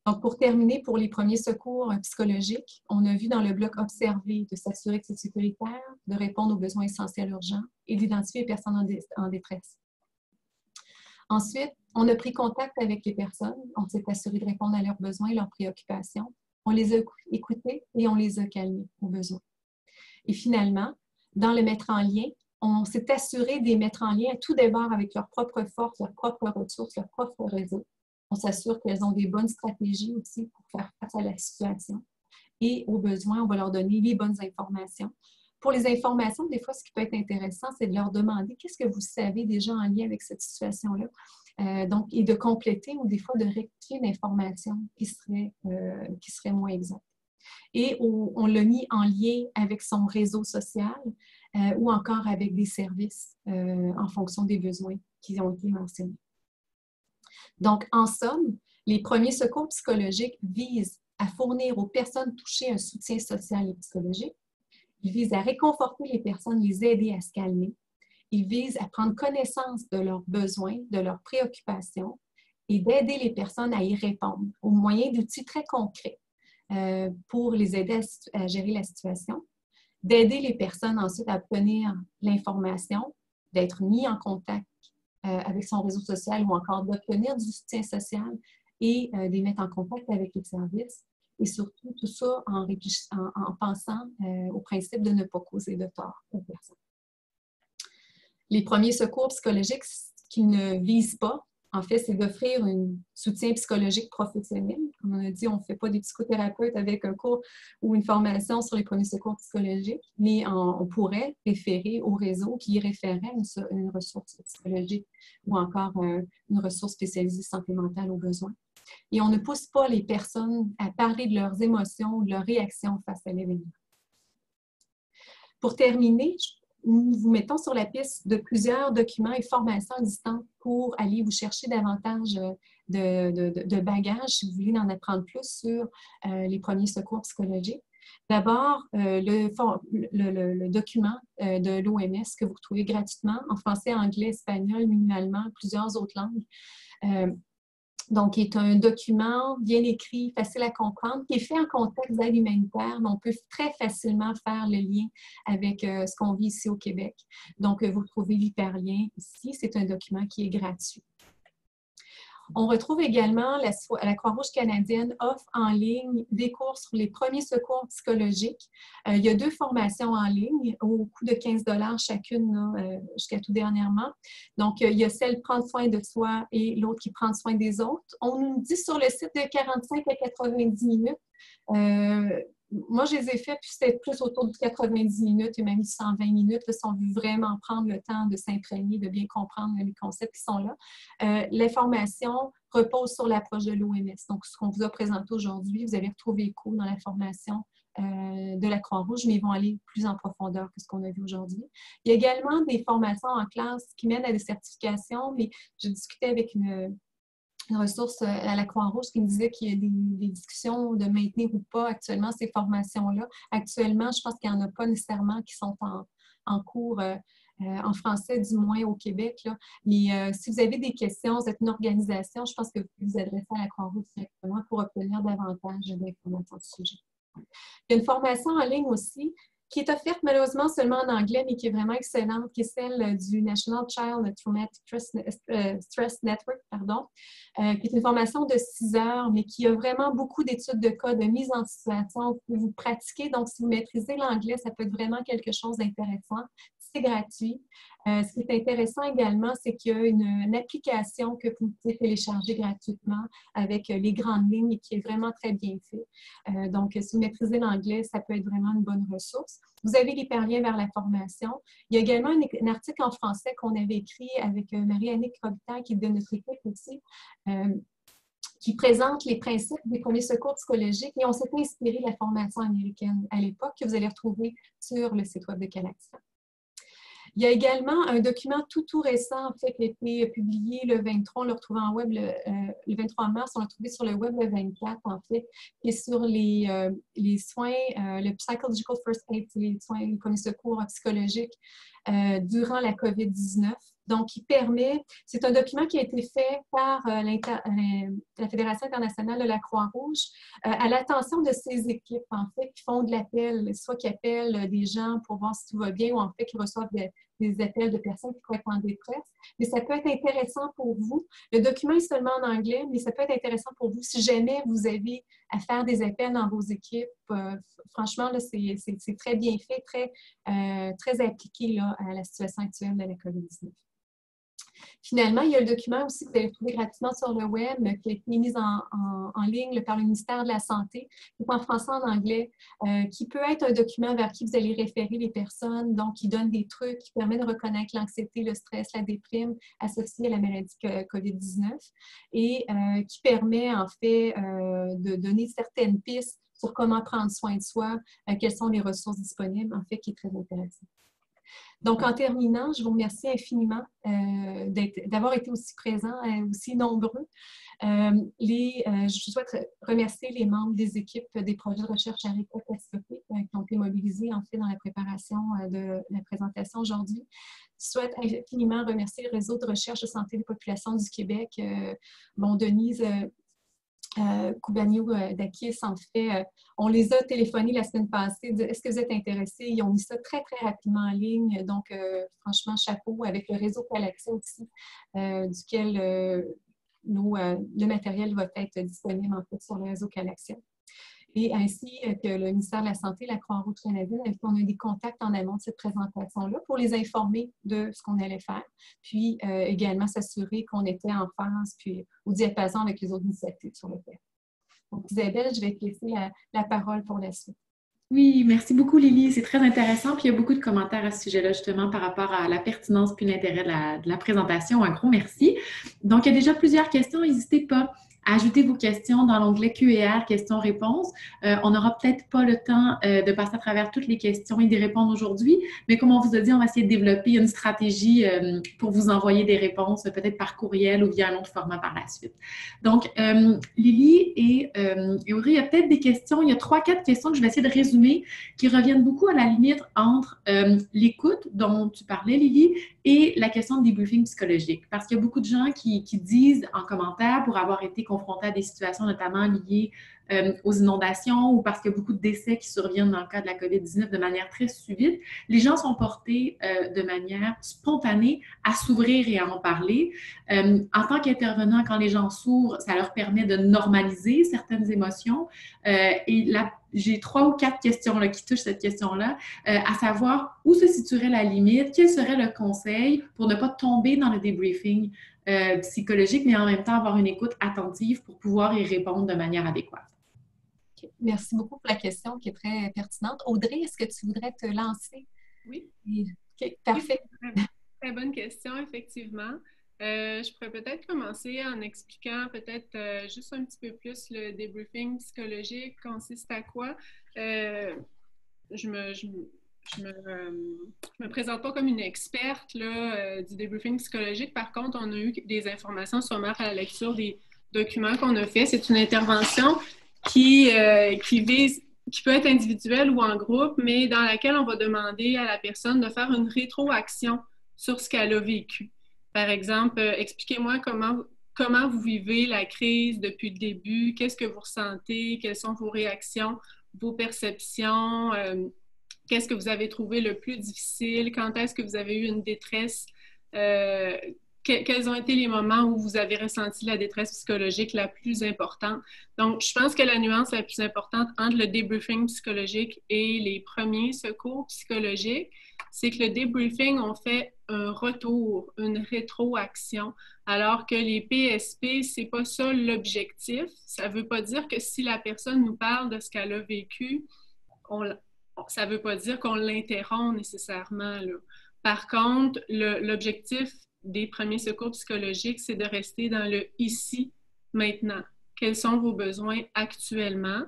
Donc, pour terminer, pour les premiers secours psychologiques, on a vu dans le bloc observer de s'assurer que c'est sécuritaire, de répondre aux besoins essentiels urgents et d'identifier les personnes en détresse. Ensuite, on a pris contact avec les personnes, on s'est assuré de répondre à leurs besoins et leurs préoccupations. On les a écoutés et on les a calmés aux besoins. Et finalement, dans le mettre en lien, on s'est assuré de les mettre en lien tout d'abord avec leurs propres forces, leurs propres ressources, leur propre réseau. On s'assure qu'elles ont des bonnes stratégies aussi pour faire face à la situation. Et aux besoins, on va leur donner les bonnes informations. Pour les informations, des fois, ce qui peut être intéressant, c'est de leur demander qu'est-ce que vous savez déjà en lien avec cette situation-là. Donc, et de compléter ou des fois de rectifier l'information qui serait moins exacte. Et on l'a mis en lien avec son réseau social ou encore avec des services en fonction des besoins qui ont été mentionnés. Donc, en somme, les premiers secours psychologiques visent à fournir aux personnes touchées un soutien social et psychologique. Ils visent à réconforter les personnes, les aider à se calmer. Ils visent à prendre connaissance de leurs besoins, de leurs préoccupations et d'aider les personnes à y répondre au moyen d'outils très concrets pour les aider à gérer la situation, d'aider les personnes ensuite à obtenir l'information, d'être mis en contact avec son réseau social ou encore d'obtenir du soutien social et de les mettre en contact avec les services. Et surtout, tout ça en pensant au principe de ne pas causer de tort aux personnes. Les premiers secours psychologiques, ce qu'ils ne visent pas, en fait, c'est d'offrir un soutien psychologique professionnel. Comme on a dit, on ne fait pas des psychothérapeutes avec un cours ou une formation sur les premiers secours psychologiques, mais on pourrait référer au réseau qui référait une ressource psychologique ou encore une ressource spécialisée santé mentale aux besoins. Et on ne pousse pas les personnes à parler de leurs émotions ou de leurs réactions face à l'événement. Pour terminer, nous vous mettons sur la piste de plusieurs documents et formations existantes pour aller vous chercher davantage de bagages si vous voulez en apprendre plus sur les premiers secours psychologiques. D'abord, le document de l'OMS que vous retrouvez gratuitement en français, anglais, espagnol, minimalement, plusieurs autres langues. Donc, qui est un document bien écrit, facile à comprendre, qui est fait en contexte d'aide humanitaire, mais on peut très facilement faire le lien avec ce qu'on vit ici au Québec. Donc, vous trouvez l'hyperlien ici. C'est un document qui est gratuit. On retrouve également la Croix-Rouge canadienne offre en ligne des cours sur les premiers secours psychologiques. Il y a 2 formations en ligne au coût de 15 $ chacune jusqu'à tout dernièrement. Donc, il y a celle prendre soin de soi et l'autre qui prend soin des autres. On nous dit sur le site de 45 à 90 minutes. Moi, je les ai fait, puis c'était plus autour de 90 minutes et même 120 minutes, là, si on veut vraiment prendre le temps de s'imprégner, de bien comprendre les concepts qui sont là. L'information repose sur l'approche de l'OMS. Donc, ce qu'on vous a présenté aujourd'hui, vous allez retrouver écho dans la formation de la Croix-Rouge, mais ils vont aller plus en profondeur que ce qu'on a vu aujourd'hui. Il y a également des formations en classe qui mènent à des certifications, mais je discutais avec une ressource à la Croix-Rouge qui me disait qu'il y a des discussions de maintenir ou pas actuellement ces formations-là. Actuellement, je pense qu'il n'y en a pas nécessairement qui sont en cours en français, du moins au Québec. Là. Mais si vous avez des questions, vous êtes une organisation, je pense que vous pouvez vous adresser à la Croix-Rouge directement pour obtenir davantage d'informations sur le sujet. Il y a une formation en ligne aussi qui est offerte malheureusement seulement en anglais, mais qui est vraiment excellente, qui est celle du National Child Traumatic Stress Network, qui est une formation de 6 heures, mais qui a vraiment beaucoup d'études de cas, de mise en situation pour vous pratiquer. Donc, si vous maîtrisez l'anglais, ça peut être vraiment quelque chose d'intéressant. C'est gratuit. Ce qui est intéressant également, c'est qu'il y a une application que vous pouvez télécharger gratuitement avec les grandes lignes et qui est vraiment très bien fait. Donc, si vous maîtrisez l'anglais, ça peut être vraiment une bonne ressource. Vous avez l'hyperlien vers la formation. Il y a également un article en français qu'on avait écrit avec Marie-Annick Robitaille, qui est de notre équipe aussi, qui présente les principes des premiers secours psychologiques. Et on s'est inspiré de la formation américaine à l'époque, que vous allez retrouver sur le site web de Calaxia. Il y a également un document tout récent, en fait, qui a été publié le 23, on l'a retrouvé en web le 23 mars, on l'a trouvé sur le web le 24, en fait, qui est sur les soins, le Psychological First Aid, les soins, les premiers secours psychologiques durant la COVID-19. Donc, il permet, c'est un document qui a été fait par la Fédération internationale de la Croix-Rouge à l'attention de ces équipes, en fait, qui font de l'appel, soit qui appellent des gens pour voir si tout va bien ou en fait qui reçoivent des appels de personnes qui pourraient être en détresse. Mais ça peut être intéressant pour vous. Le document est seulement en anglais, mais ça peut être intéressant pour vous si jamais vous avez à faire des appels dans vos équipes. Franchement, c'est très bien fait, très appliqué là, à la situation actuelle de la COVID-19. Finalement, il y a le document aussi que vous allez trouver gratuitement sur le web qui a été mis en ligne par le ministère de la Santé, qui est en français et en anglais, qui peut être un document vers qui vous allez référer les personnes, donc qui donne des trucs, qui permet de reconnaître l'anxiété, le stress, la déprime associée à la maladie COVID-19 et qui permet en fait de donner certaines pistes sur comment prendre soin de soi, quelles sont les ressources disponibles, en fait, qui est très intéressant. Donc, en terminant, je vous remercie infiniment d'avoir été aussi présents, aussi nombreux. Je souhaite remercier les membres des équipes des projets de recherche à réseau catastrophique qui ont été mobilisés, en fait, dans la préparation de la présentation aujourd'hui. Je souhaite infiniment remercier le réseau de recherche de santé des populations du Québec. Denise Koubaniou d'Akis, en fait, on les a téléphonés la semaine passée. Est-ce que vous êtes intéressés? Ils ont mis ça très rapidement en ligne. Donc, franchement, chapeau avec le réseau Calaxia aussi, duquel le matériel va être disponible en fait sur le réseau Calaxia. Et ainsi que le ministère de la Santé, la Croix-Rouge canadienne, on a des contacts en amont de cette présentation-là pour les informer de ce qu'on allait faire, puis également s'assurer qu'on était en phase, puis au diapason avec les autres initiatives sur le terrain. Donc, Isabelle, je vais te laisser la parole pour la suite. Oui, merci beaucoup, Lily. C'est très intéressant. Puis il y a beaucoup de commentaires à ce sujet-là, justement, par rapport à la pertinence puis l'intérêt de la présentation. Un gros merci. Donc, il y a déjà plusieurs questions. N'hésitez pas à ajouter vos questions dans l'onglet Q&R, questions-réponses. On n'aura peut-être pas le temps de passer à travers toutes les questions et d'y répondre aujourd'hui, mais comme on vous a dit, on va essayer de développer une stratégie pour vous envoyer des réponses, peut-être par courriel ou via un autre format par la suite. Donc, Lily et Audrey, il y a peut-être des questions. Il y a 3-4 questions que je vais essayer de résumer qui reviennent beaucoup à la limite entre l'écoute dont tu parlais, Lily, et la question de débriefing psychologique. Parce qu'il y a beaucoup de gens qui disent en commentaire, pour avoir été confrontés à des situations notamment liées aux inondations ou parce qu'il y a beaucoup de décès qui surviennent dans le cas de la COVID-19 de manière très subite, les gens sont portés de manière spontanée à s'ouvrir et à en parler. En tant qu'intervenant, quand les gens s'ouvrent, ça leur permet de normaliser certaines émotions. Et là, j'ai 3 ou 4 questions là, qui touchent cette question-là, à savoir où se situerait la limite, quel serait le conseil pour ne pas tomber dans le débriefing psychologique, mais en même temps avoir une écoute attentive pour pouvoir y répondre de manière adéquate. Okay. Merci beaucoup pour la question qui est très pertinente. Audrey, est-ce que tu voudrais te lancer? Oui. OK, parfait. Oui, très bonne question, effectivement. Je pourrais peut-être commencer en expliquant peut-être juste un petit peu plus le débriefing psychologique consiste à quoi. Je me présente pas comme une experte là, du débriefing psychologique. Par contre, on a eu des informations sûrement à la lecture des documents qu'on a fait. C'est une intervention qui peut être individuelle ou en groupe, mais dans laquelle on va demander à la personne de faire une rétroaction sur ce qu'elle a vécu. Par exemple, expliquez-moi comment vous vivez la crise depuis le début, qu'est-ce que vous ressentez, quelles sont vos réactions, vos perceptions, qu'est-ce que vous avez trouvé le plus difficile, quand est-ce que vous avez eu une détresse, quels ont été les moments où vous avez ressenti la détresse psychologique la plus importante. Donc, je pense que la nuance la plus importante entre le débriefing psychologique et les premiers secours psychologiques, c'est que le débriefing, on fait un retour, une rétroaction, alors que les PSP, c'est pas ça l'objectif. Ça veut pas dire que si la personne nous parle de ce qu'elle a vécu, ça veut pas dire qu'on l'interrompt nécessairement, là. Par contre, l'objectif des premiers secours psychologiques, c'est de rester dans le ici, maintenant. Quels sont vos besoins actuellement?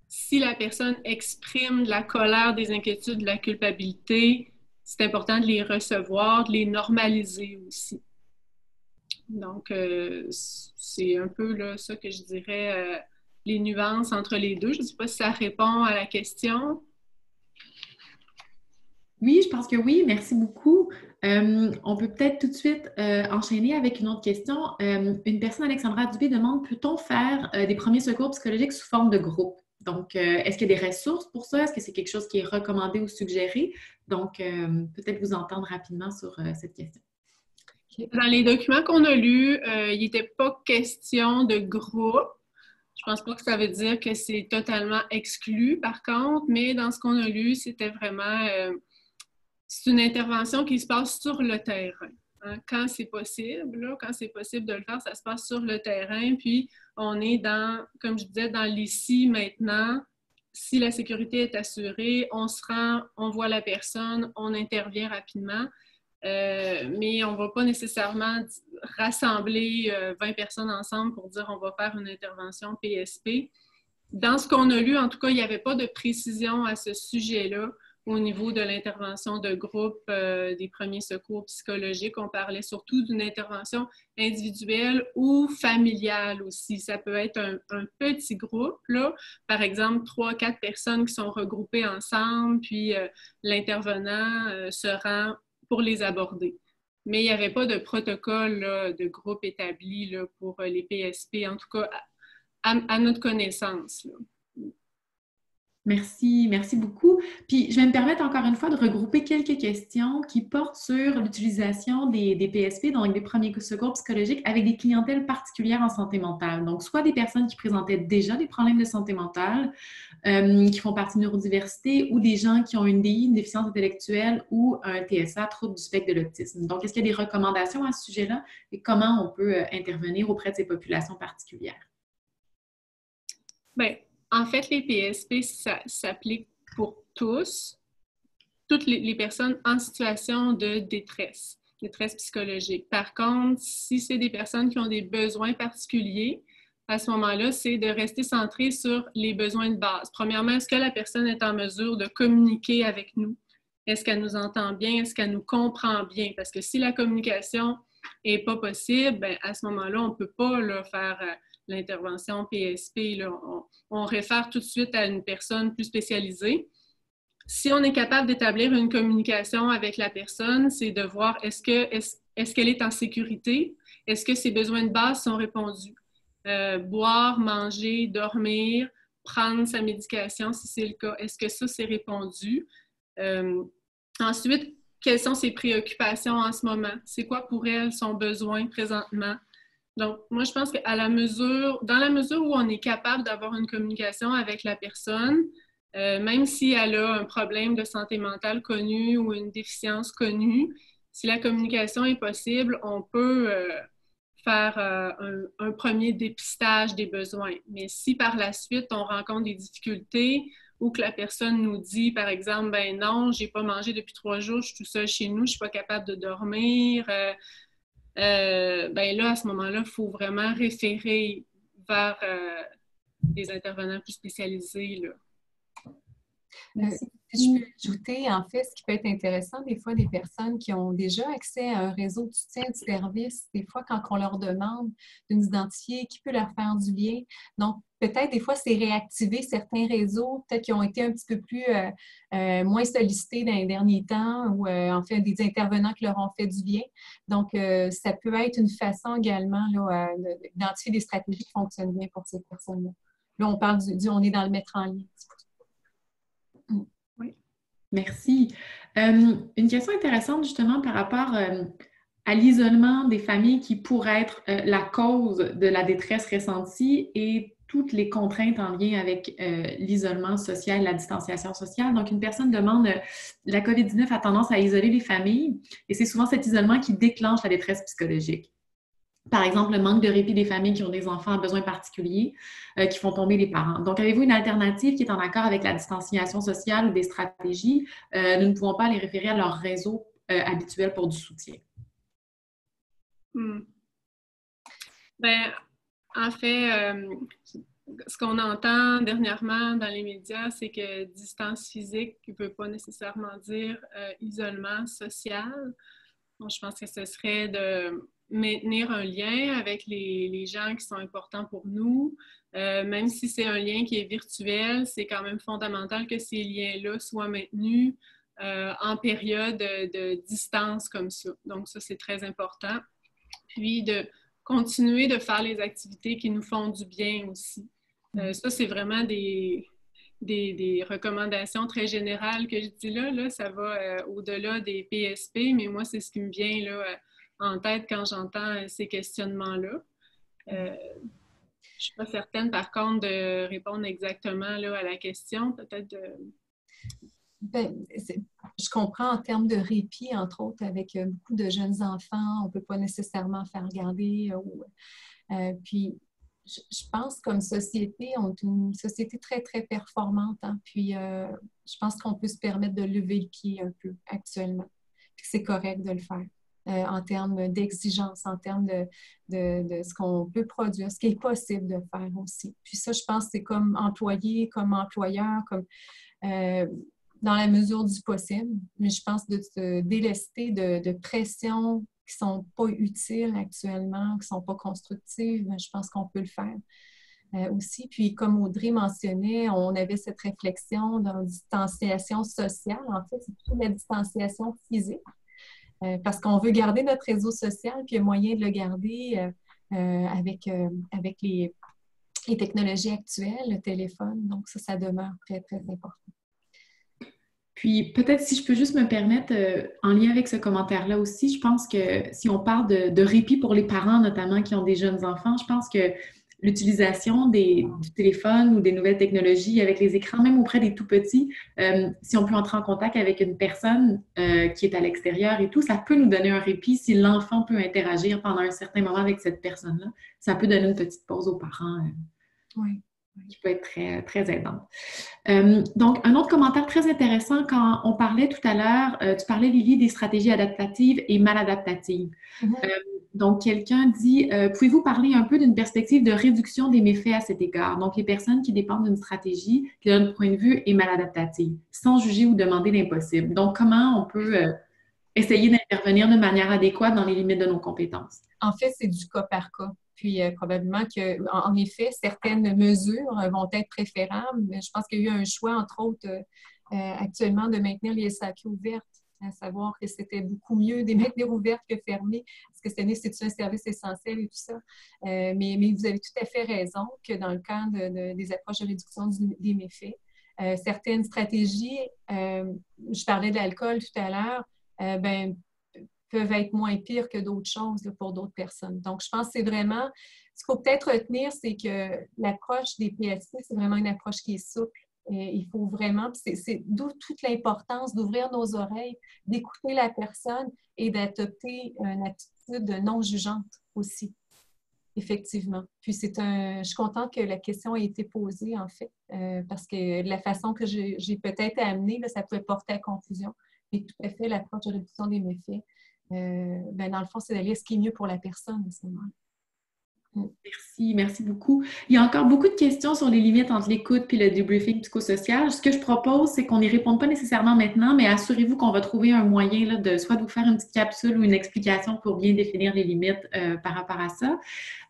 Si la personne exprime de la colère, des inquiétudes, de la culpabilité, c'est important de les recevoir, de les normaliser aussi. Donc, c'est un peu là, ça que je dirais, les nuances entre les deux. Je ne sais pas si ça répond à la question. Oui, je pense que oui. Merci beaucoup. On peut peut-être tout de suite enchaîner avec une autre question. Une personne, Alexandra Dubé, demande, peut-on faire des premiers secours psychologiques sous forme de groupe? Donc, est-ce qu'il y a des ressources pour ça? Est-ce que c'est quelque chose qui est recommandé ou suggéré? Donc, peut-être vous entendre rapidement sur cette question. Dans les documents qu'on a lus, il n'était pas question de groupe. Je pense pas que ça veut dire que c'est totalement exclu, par contre, mais dans ce qu'on a lu, c'était vraiment... c'est une intervention qui se passe sur le terrain. Hein. Quand c'est possible, là, quand c'est possible de le faire, ça se passe sur le terrain, puis on est dans, comme je disais, dans l'ici, maintenant. Si la sécurité est assurée, on se rend, on voit la personne, on intervient rapidement. Mais on ne va pas nécessairement rassembler 20 personnes ensemble pour dire on va faire une intervention PSP. Dans ce qu'on a lu, en tout cas, il n'y avait pas de précision à ce sujet-là au niveau de l'intervention de groupe des premiers secours psychologiques. On parlait surtout d'une intervention individuelle ou familiale aussi. Ça peut être un petit groupe, là, par exemple 3-4 personnes qui sont regroupées ensemble, puis l'intervenant se rend pour les aborder. Mais il n'y avait pas de protocole là, de groupe établi là, pour les PSP, en tout cas à notre connaissance. Là. Merci, merci beaucoup. Puis, je vais me permettre encore une fois de regrouper quelques questions qui portent sur l'utilisation des PSP, donc des premiers secours psychologiques, avec des clientèles particulières en santé mentale. Donc, soit des personnes qui présentaient déjà des problèmes de santé mentale, qui font partie de neurodiversité, ou des gens qui ont une DI, une déficience intellectuelle, ou un TSA, trouble du spectre de l'autisme. Donc, est-ce qu'il y a des recommandations à ce sujet-là et comment on peut intervenir auprès de ces populations particulières? Bien, en fait, les PSP, ça s'applique pour tous, toutes les personnes en situation de détresse psychologique. Par contre, si c'est des personnes qui ont des besoins particuliers, à ce moment-là, c'est de rester centré sur les besoins de base. Premièrement, est-ce que la personne est en mesure de communiquer avec nous? Est-ce qu'elle nous entend bien? Est-ce qu'elle nous comprend bien? Parce que si la communication n'est pas possible, bien, à ce moment-là, on ne peut pas là, faire l'intervention PSP. Là. On réfère tout de suite à une personne plus spécialisée. Si on est capable d'établir une communication avec la personne, c'est de voir est-ce qu'elle est en sécurité? Est-ce que ses besoins de base sont répondus? Boire, manger, dormir, prendre sa médication si c'est le cas. Est-ce que ça, c'est répondu? Ensuite, quelles sont ses préoccupations en ce moment? C'est quoi pour elle son besoin présentement? Donc, moi, je pense dans la mesure où on est capable d'avoir une communication avec la personne, même si elle a un problème de santé mentale connu ou une déficience connue, si la communication est possible, on peut faire un premier dépistage des besoins. Mais si par la suite, on rencontre des difficultés ou que la personne nous dit, par exemple, ben non, j'ai pas mangé depuis 3 jours, je suis tout seul chez nous, je suis pas capable de dormir, ben là, à ce moment-là, il faut vraiment référer vers des intervenants plus spécialisés. Là. Si je peux ajouter, en fait, ce qui peut être intéressant, des fois, des personnes qui ont déjà accès à un réseau de soutien de service, des fois, quand on leur demande de nous identifier qui peut leur faire du bien. Donc, peut-être, des fois, c'est réactiver certains réseaux, peut-être qui ont été un petit peu plus moins sollicités dans les derniers temps ou, en fait, des intervenants qui leur ont fait du bien. Donc, ça peut être une façon également là, d'identifier des stratégies qui fonctionnent bien pour ces personnes-là. Là, on parle on est dans le mettre en lien. Oui. Merci. Une question intéressante justement par rapport à l'isolement des familles qui pourrait être la cause de la détresse ressentie et toutes les contraintes en lien avec l'isolement social, la distanciation sociale. Donc, une personne demande, la COVID-19 a tendance à isoler les familles et c'est souvent cet isolement qui déclenche la détresse psychologique. Par exemple, le manque de répit des familles qui ont des enfants à besoins particuliers qui font tomber les parents. Donc, avez-vous une alternative qui est en accord avec la distanciation sociale ou des stratégies? Nous ne pouvons pas les référer à leur réseau habituel pour du soutien. Ben, en fait, ce qu'on entend dernièrement dans les médias, c'est que distance physique ne veut pas nécessairement dire isolement social. Bon, je pense que ce serait de maintenir un lien avec les gens qui sont importants pour nous. Même si c'est un lien qui est virtuel, c'est quand même fondamental que ces liens-là soient maintenus en période de distance comme ça. Donc ça, c'est très important. Puis de continuer de faire les activités qui nous font du bien aussi. Ça, c'est vraiment des recommandations très générales que je dis là. Là, ça va au-delà des PSP, mais moi, c'est ce qui me vient là, en tête quand j'entends ces questionnements-là. Je ne suis pas certaine, par contre, de répondre exactement là, à la question. Peut-être de... Ben, je comprends en termes de répit, entre autres, avec beaucoup de jeunes enfants, on ne peut pas nécessairement faire regarder. Puis, je pense comme société, on est une société très, très performante. Hein? Puis, je pense qu'on peut se permettre de lever le pied un peu actuellement. Puis, c'est correct de le faire en termes d'exigence, en termes de ce qu'on peut produire, ce qui est possible de faire aussi. Puis ça, je pense que c'est comme employé, comme employeur, comme dans la mesure du possible. Mais je pense de se délester de pressions qui ne sont pas utiles actuellement, qui ne sont pas constructives, je pense qu'on peut le faire aussi. Puis, comme Audrey mentionnait, on avait cette réflexion dans la distanciation sociale. En fait, c'est plutôt la distanciation physique parce qu'on veut garder notre réseau social, puis il y a moyen de le garder avec les technologies actuelles, le téléphone. Donc, ça demeure très, très important. Puis peut-être si je peux juste me permettre, en lien avec ce commentaire-là aussi, je pense que si on parle de répit pour les parents, notamment qui ont des jeunes enfants, je pense que l'utilisation du téléphone ou des nouvelles technologies avec les écrans, même auprès des tout-petits, si on peut entrer en contact avec une personne qui est à l'extérieur et tout, ça peut nous donner un répit si l'enfant peut interagir pendant un certain moment avec cette personne-là. Ça peut donner une petite pause aux parents. Oui. Qui peut être très, très aidante. Donc, un autre commentaire très intéressant, quand on parlait tout à l'heure, tu parlais, Lily, des stratégies adaptatives et maladaptatives. Mm-hmm. Donc, quelqu'un dit, pouvez-vous parler un peu d'une perspective de réduction des méfaits à cet égard? Donc, les personnes qui dépendent d'une stratégie qui, d'un point de vue, est maladaptative, sans juger ou demander l'impossible. Donc, comment on peut essayer d'intervenir de manière adéquate dans les limites de nos compétences? En fait, c'est du cas par cas. Puis probablement qu'en effet, certaines mesures vont être préférables. Mais je pense qu'il y a eu un choix, entre autres, actuellement, de maintenir les SAQ ouvertes, à savoir que c'était beaucoup mieux de les maintenir ouvertes que fermées, parce que c'est un service essentiel et tout ça. Mais vous avez tout à fait raison que dans le cadre des approches de réduction des méfaits, certaines stratégies, je parlais de l'alcool tout à l'heure, peuvent être moins pires que d'autres choses là, pour d'autres personnes. Donc, je pense que c'est vraiment, ce qu'il faut peut-être retenir, c'est que l'approche des PSC, c'est vraiment une approche qui est souple. Et il faut vraiment, c'est d'où toute l'importance d'ouvrir nos oreilles, d'écouter la personne et d'adopter une attitude non jugeante aussi, effectivement. Puis je suis contente que la question ait été posée, en fait, parce que de la façon que j'ai peut-être amenée, là, ça pouvait porter à confusion. Et tout à fait, l'approche de réduction des méfaits, dans le fond, c'est d'aller ce qui est mieux pour la personne à ce moment-là. Merci beaucoup. Il y a encore beaucoup de questions sur les limites entre l'écoute et le debriefing psychosocial. Ce que je propose, c'est qu'on n'y réponde pas nécessairement maintenant, mais assurez-vous qu'on va trouver un moyen là, de soit de vous faire une petite capsule ou une explication pour bien définir les limites par rapport à ça.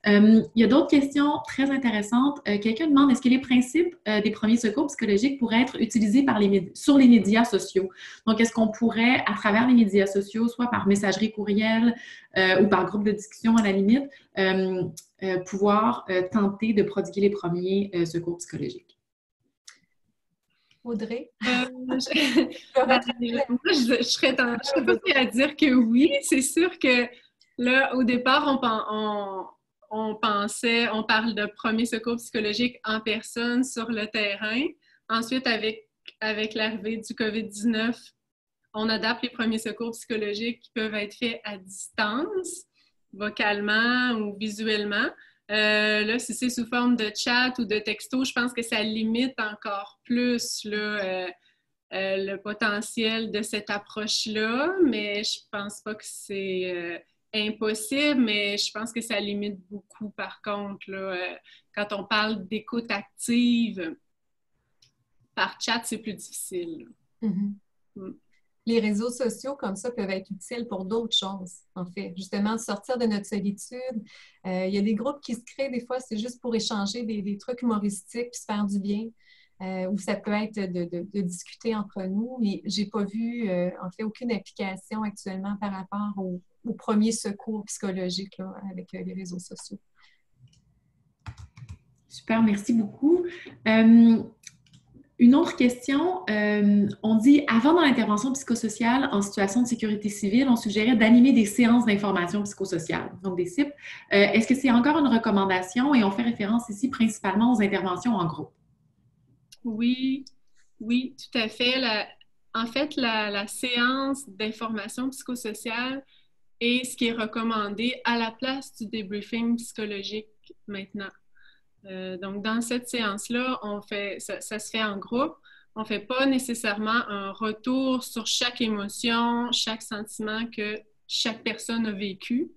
Il y a d'autres questions très intéressantes. Quelqu'un demande, est-ce que les principes des premiers secours psychologiques pourraient être utilisés sur les médias sociaux? Donc, est-ce qu'on pourrait, à travers les médias sociaux, soit par messagerie courriel ou par groupe de discussion à la limite, pouvoir tenter de prodiguer les premiers secours psychologiques? Audrey? Moi, je serais tentée à dire que oui. C'est sûr que là, au départ, on parle de premiers secours psychologiques en personne sur le terrain. Ensuite, avec l'arrivée du COVID-19, on adapte les premiers secours psychologiques qui peuvent être faits à distance, vocalement ou visuellement. Là, si c'est sous forme de chat ou de texto, je pense que ça limite encore plus là, le potentiel de cette approche-là, mais je pense pas que c'est impossible, mais je pense que ça limite beaucoup, par contre, là, quand on parle d'écoute active, par chat, c'est plus difficile. Les réseaux sociaux comme ça peuvent être utiles pour d'autres choses, en fait. Justement, sortir de notre solitude. Il y a des groupes qui se créent, des fois, c'est juste pour échanger des trucs humoristiques puis se faire du bien. Ou ça peut être de discuter entre nous. Mais je n'ai pas vu, en fait, aucune application actuellement par rapport au premier secours psychologique là, avec les réseaux sociaux. Super, merci beaucoup. Une autre question, on dit, avant dans l'intervention psychosociale en situation de sécurité civile, on suggérait d'animer des séances d'information psychosociale, donc des CIP. Est-ce que c'est encore une recommandation et on fait référence ici principalement aux interventions en groupe? Oui, oui, tout à fait. En fait, la séance d'information psychosociale est ce qui est recommandé à la place du débriefing psychologique maintenant. Donc, dans cette séance-là, ça se fait en groupe. On ne fait pas nécessairement un retour sur chaque émotion, chaque sentiment que chaque personne a vécu.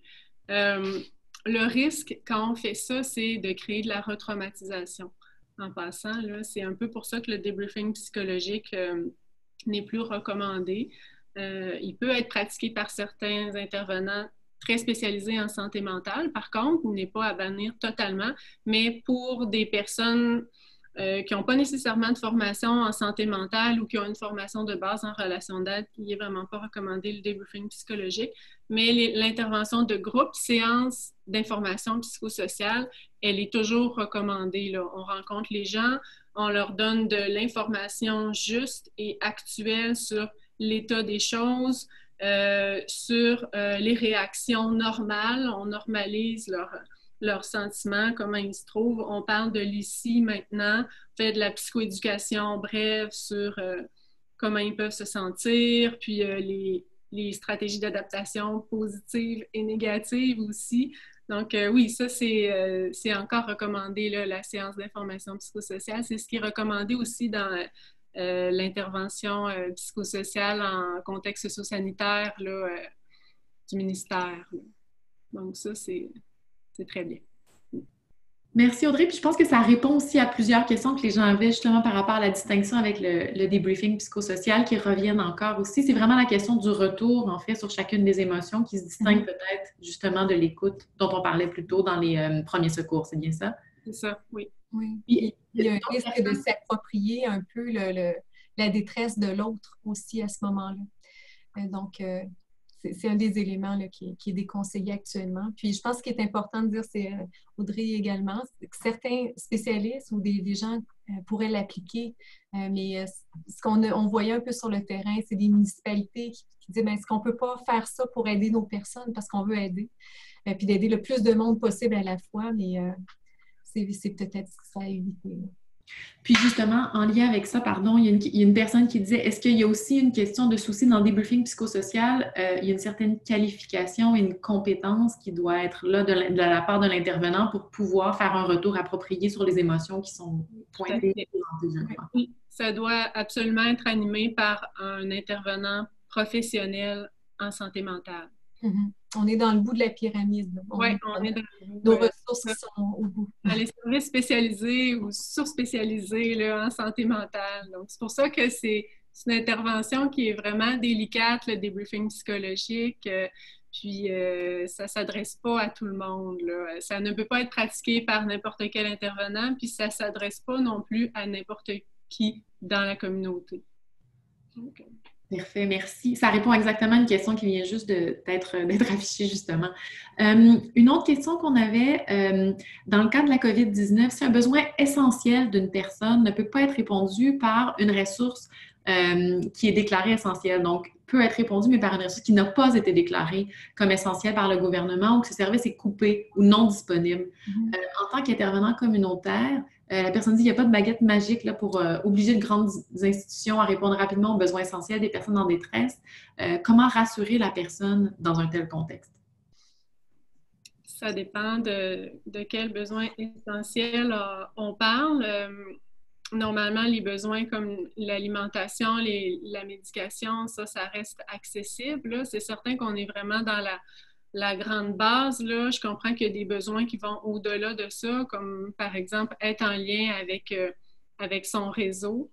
Le risque, quand on fait ça, c'est de créer de la retraumatisation. En passant, là, c'est un peu pour ça que le débriefing psychologique n'est plus recommandé. Il peut être pratiqué par certains intervenants très spécialisé en santé mentale. Par contre, il n'est pas à bannir totalement, mais pour des personnes qui n'ont pas nécessairement de formation en santé mentale ou qui ont une formation de base en relation d'aide, il n'est vraiment pas recommandé le débriefing psychologique. Mais l'intervention de groupe, séance d'information psychosociale, elle est toujours recommandée, là. On rencontre les gens, on leur donne de l'information juste et actuelle sur l'état des choses, sur les réactions normales. On normalise leurs sentiments, comment ils se trouvent. On parle de l'ici, maintenant, on fait de la psychoéducation brève sur comment ils peuvent se sentir, puis les stratégies d'adaptation positives et négatives aussi. Donc oui, ça c'est encore recommandé, là, la séance d'information psychosociale. C'est ce qui est recommandé aussi dans l'intervention psychosociale en contexte socio-sanitaire là, du ministère. Là. Donc ça, c'est très bien. Merci Audrey. Puis je pense que ça répond aussi à plusieurs questions que les gens avaient justement par rapport à la distinction avec le débriefing psychosocial qui reviennent encore aussi. C'est vraiment la question du retour, en fait, sur chacune des émotions qui se distingue peut-être justement de l'écoute dont on parlait plus tôt dans les premiers secours. C'est bien ça? C'est ça, oui. Oui. Il y a un risque de s'approprier un peu la détresse de l'autre aussi à ce moment-là. Donc, c'est un des éléments là, qui est déconseillé actuellement. Puis, je pense qu'il est important de dire, c'est Audrey également, que certains spécialistes ou des gens pourraient l'appliquer, mais ce qu'on voyait un peu sur le terrain, c'est des municipalités qui disent, est-ce qu'on ne peut pas faire ça pour aider nos personnes parce qu'on veut aider, puis d'aider le plus de monde possible à la fois, mais c'est peut-être ça à éviter. Là. Puis justement, en lien avec ça, pardon, il y a une personne qui disait, est-ce qu'il y a aussi une question de souci dans le débriefing psychosocial? Il y a une certaine qualification et une compétence qui doit être là de la part de l'intervenant pour pouvoir faire un retour approprié sur les émotions qui sont pointées. Oui, ça doit absolument être animé par un intervenant professionnel en santé mentale. Mm-hmm. On est dans le bout de la pyramide. Oui, on est dans le bout. Nos ressources sont au bout. Dans les services spécialisés ou surspécialisés là, en santé mentale. Donc, c'est pour ça que c'est une intervention qui est vraiment délicate, le débriefing psychologique. Puis, ça ne s'adresse pas à tout le monde. Là. Ça ne peut pas être pratiqué par n'importe quel intervenant, puis ça ne s'adresse pas non plus à n'importe qui dans la communauté. Okay. Parfait, merci. Ça répond exactement à une question qui vient juste d'être affichée, justement. Une autre question qu'on avait, dans le cas de la COVID-19, si un besoin essentiel d'une personne ne peut pas être répondu par une ressource qui est déclarée essentielle, donc peut être répondu, mais par une ressource qui n'a pas été déclarée comme essentielle par le gouvernement ou que ce service est coupé ou non disponible. En tant qu'intervenant communautaire, la personne dit qu'il n'y a pas de baguette magique là, pour obliger de grandes institutions à répondre rapidement aux besoins essentiels des personnes en détresse. Comment rassurer la personne dans un tel contexte? Ça dépend de quels besoins essentiels on parle. Normalement, les besoins comme l'alimentation, la médication, ça reste accessible. C'est certain qu'on est vraiment dans la grande base, là, je comprends qu'il y a des besoins qui vont au-delà de ça, comme par exemple être en lien avec son réseau.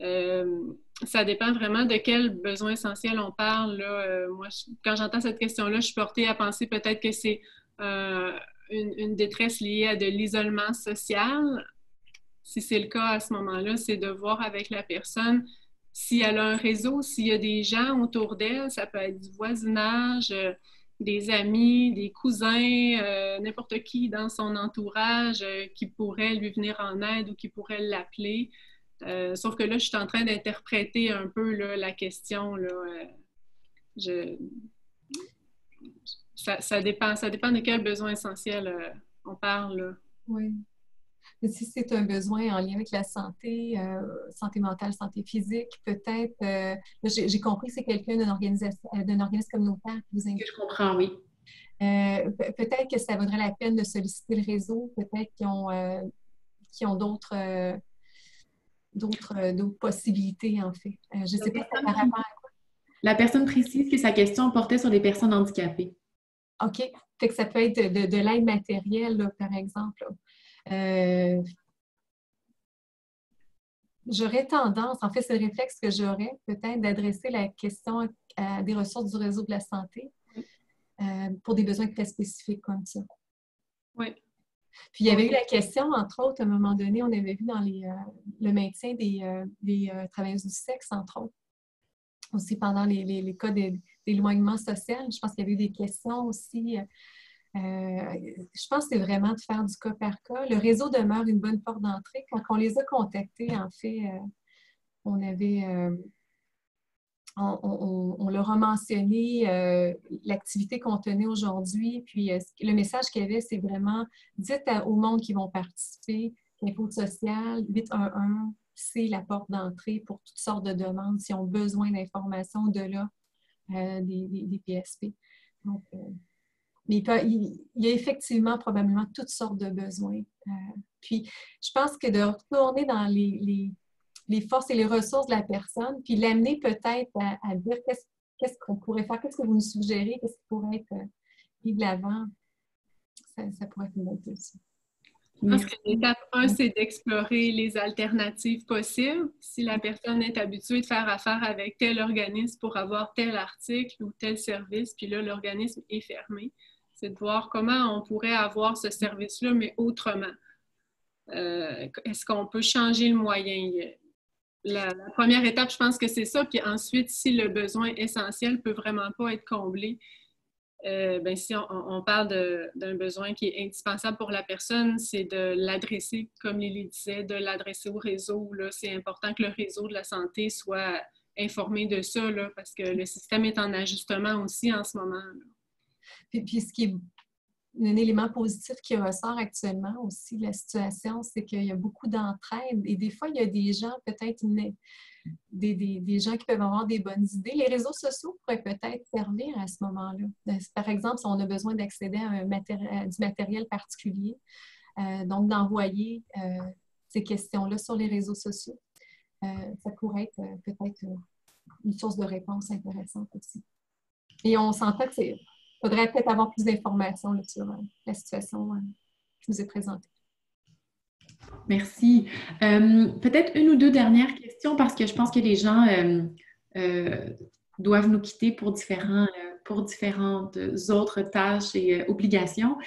Ça dépend vraiment de quels besoins essentiels on parle. Là. Moi, quand j'entends cette question-là, je suis portée à penser peut-être que c'est une détresse liée à de l'isolement social. Si c'est le cas à ce moment-là, c'est de voir avec la personne si elle a un réseau, s'il y a des gens autour d'elle, ça peut être du voisinage, des amis, des cousins, n'importe qui dans son entourage qui pourrait lui venir en aide ou qui pourrait l'appeler. Sauf que là, je suis en train d'interpréter un peu là, la question. Là, ça dépend de quel besoin essentiel on parle. Là. Oui. Mais si c'est un besoin en lien avec la santé, santé mentale, santé physique, peut-être, j'ai compris que c'est quelqu'un d'un organisme communautaire qui vous invite. Je comprends, oui. Peut-être que ça vaudrait la peine de solliciter le réseau, peut-être qu'ils ont d'autres possibilités, en fait. Je ne sais pas par rapport à quoi. La personne précise que sa question portait sur les personnes handicapées. OK. Fait que ça peut être de l'aide matérielle, là, par exemple. J'aurais tendance, en fait, c'est le réflexe que j'aurais, peut-être d'adresser la question à des ressources du réseau de la santé pour des besoins très spécifiques comme ça. Oui. Puis, il y avait eu la question, entre autres, à un moment donné, on avait vu dans le maintien des travailleuses du sexe, entre autres. Aussi pendant les cas d'éloignement social, je pense qu'il y avait eu des questions aussi. Je pense que c'est vraiment de faire du cas par cas. Le réseau demeure une bonne porte d'entrée. Quand on les a contactés, en fait, on leur a mentionné l'activité qu'on tenait aujourd'hui. Puis le message qu'il y avait, c'est vraiment dites au monde qui vont participer, l'info sociale, 811, c'est la porte d'entrée pour toutes sortes de demandes s'ils ont besoin d'informations au-delà des PSP. Donc, mais il y a effectivement probablement toutes sortes de besoins. Puis, je pense que de retourner dans les forces et les ressources de la personne, puis l'amener peut-être à dire qu'est-ce qu'on pourrait faire, qu'est-ce que vous nous suggérez, qu'est-ce qui pourrait être mis de l'avant, ça pourrait être une bonne chose. Je pense que l'étape 1, c'est d'explorer les alternatives possibles. Si la personne est habituée de faire affaire avec tel organisme pour avoir tel article ou tel service, puis là, l'organisme est fermé, c'est de voir comment on pourrait avoir ce service-là, mais autrement. Est-ce qu'on peut changer le moyen? La première étape, je pense que c'est ça. Puis ensuite, si le besoin essentiel ne peut vraiment pas être comblé, si on parle d'un besoin qui est indispensable pour la personne, c'est de l'adresser, comme Lily disait, de l'adresser au réseau. C'est important que le réseau de la santé soit informé de ça, là, parce que le système est en ajustement aussi en ce moment. Puis ce qui est un élément positif qui ressort actuellement aussi de la situation, c'est qu'il y a beaucoup d'entraide et des fois, il y a des gens, peut-être des gens qui peuvent avoir des bonnes idées. Les réseaux sociaux pourraient peut-être servir à ce moment-là. Par exemple, si on a besoin d'accéder à du matériel particulier, donc d'envoyer ces questions-là sur les réseaux sociaux, ça pourrait être peut-être une source de réponse intéressante aussi. Et on s'entend que faudrait peut-être avoir plus d'informations sur la situation qui nous est présentée. Merci. Peut-être une ou deux dernières questions parce que je pense que les gens doivent nous quitter pour différentes autres tâches et obligations.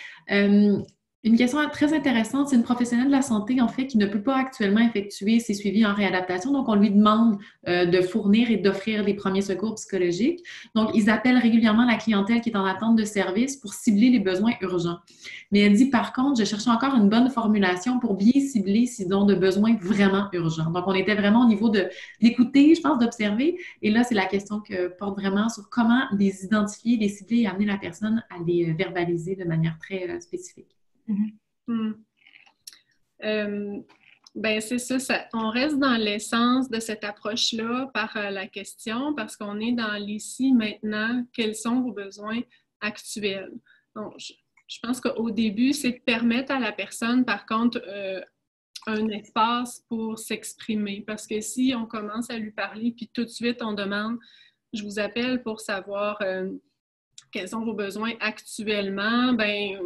Une question très intéressante, c'est une professionnelle de la santé, en fait, qui ne peut pas actuellement effectuer ses suivis en réadaptation. Donc, on lui demande de fournir et d'offrir les premiers secours psychologiques. Donc, ils appellent régulièrement la clientèle qui est en attente de service pour cibler les besoins urgents. Mais elle dit, par contre, je cherche encore une bonne formulation pour bien cibler s'ils ont de besoins vraiment urgents. Donc, on était vraiment au niveau de l'écouter, je pense, d'observer. Et là, c'est la question que porte vraiment sur comment les identifier, les cibler et amener la personne à les verbaliser de manière très spécifique. C'est ça, on reste dans l'essence de cette approche-là par la question parce qu'on est dans l'ici, maintenant, quels sont vos besoins actuels. Donc, je pense qu'au début, c'est de permettre à la personne, par contre, un espace pour s'exprimer parce que si on commence à lui parler puis tout de suite on demande « je vous appelle pour savoir… quels sont vos besoins actuellement, ben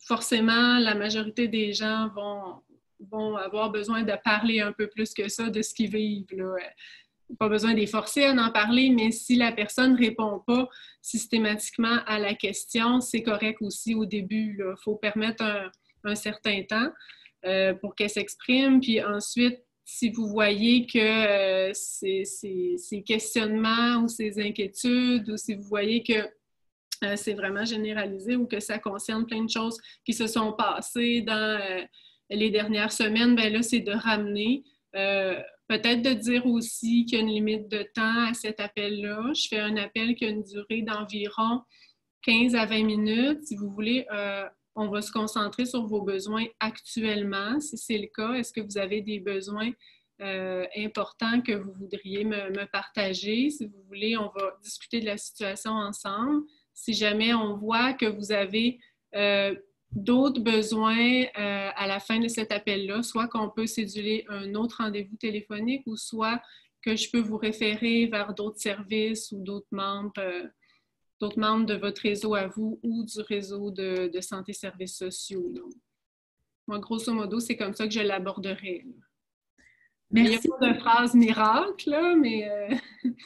forcément, la majorité des gens vont avoir besoin de parler un peu plus que ça de ce qu'ils vivent, là. Pas besoin de les forcer à en parler, mais si la personne ne répond pas systématiquement à la question, c'est correct aussi au début. Il faut permettre un certain temps pour qu'elle s'exprime. Puis ensuite, si vous voyez que ces questionnements ou ces inquiétudes, ou si vous voyez que c'est vraiment généralisé ou que ça concerne plein de choses qui se sont passées dans les dernières semaines, bien là, c'est de ramener. Peut-être de dire aussi qu'il y a une limite de temps à cet appel-là. Je fais un appel qui a une durée d'environ 15 à 20 minutes. Si vous voulez, on va se concentrer sur vos besoins actuellement. Si c'est le cas, est-ce que vous avez des besoins importants que vous voudriez me partager? Si vous voulez, on va discuter de la situation ensemble. Si jamais on voit que vous avez d'autres besoins à la fin de cet appel-là, soit qu'on peut céduler un autre rendez-vous téléphonique ou soit que je peux vous référer vers d'autres services ou d'autres membres de votre réseau à vous ou du réseau de santé services sociaux. Donc, moi, grosso modo, c'est comme ça que je l'aborderai. Merci. Il n'y a pas de phrase miracle, là, mais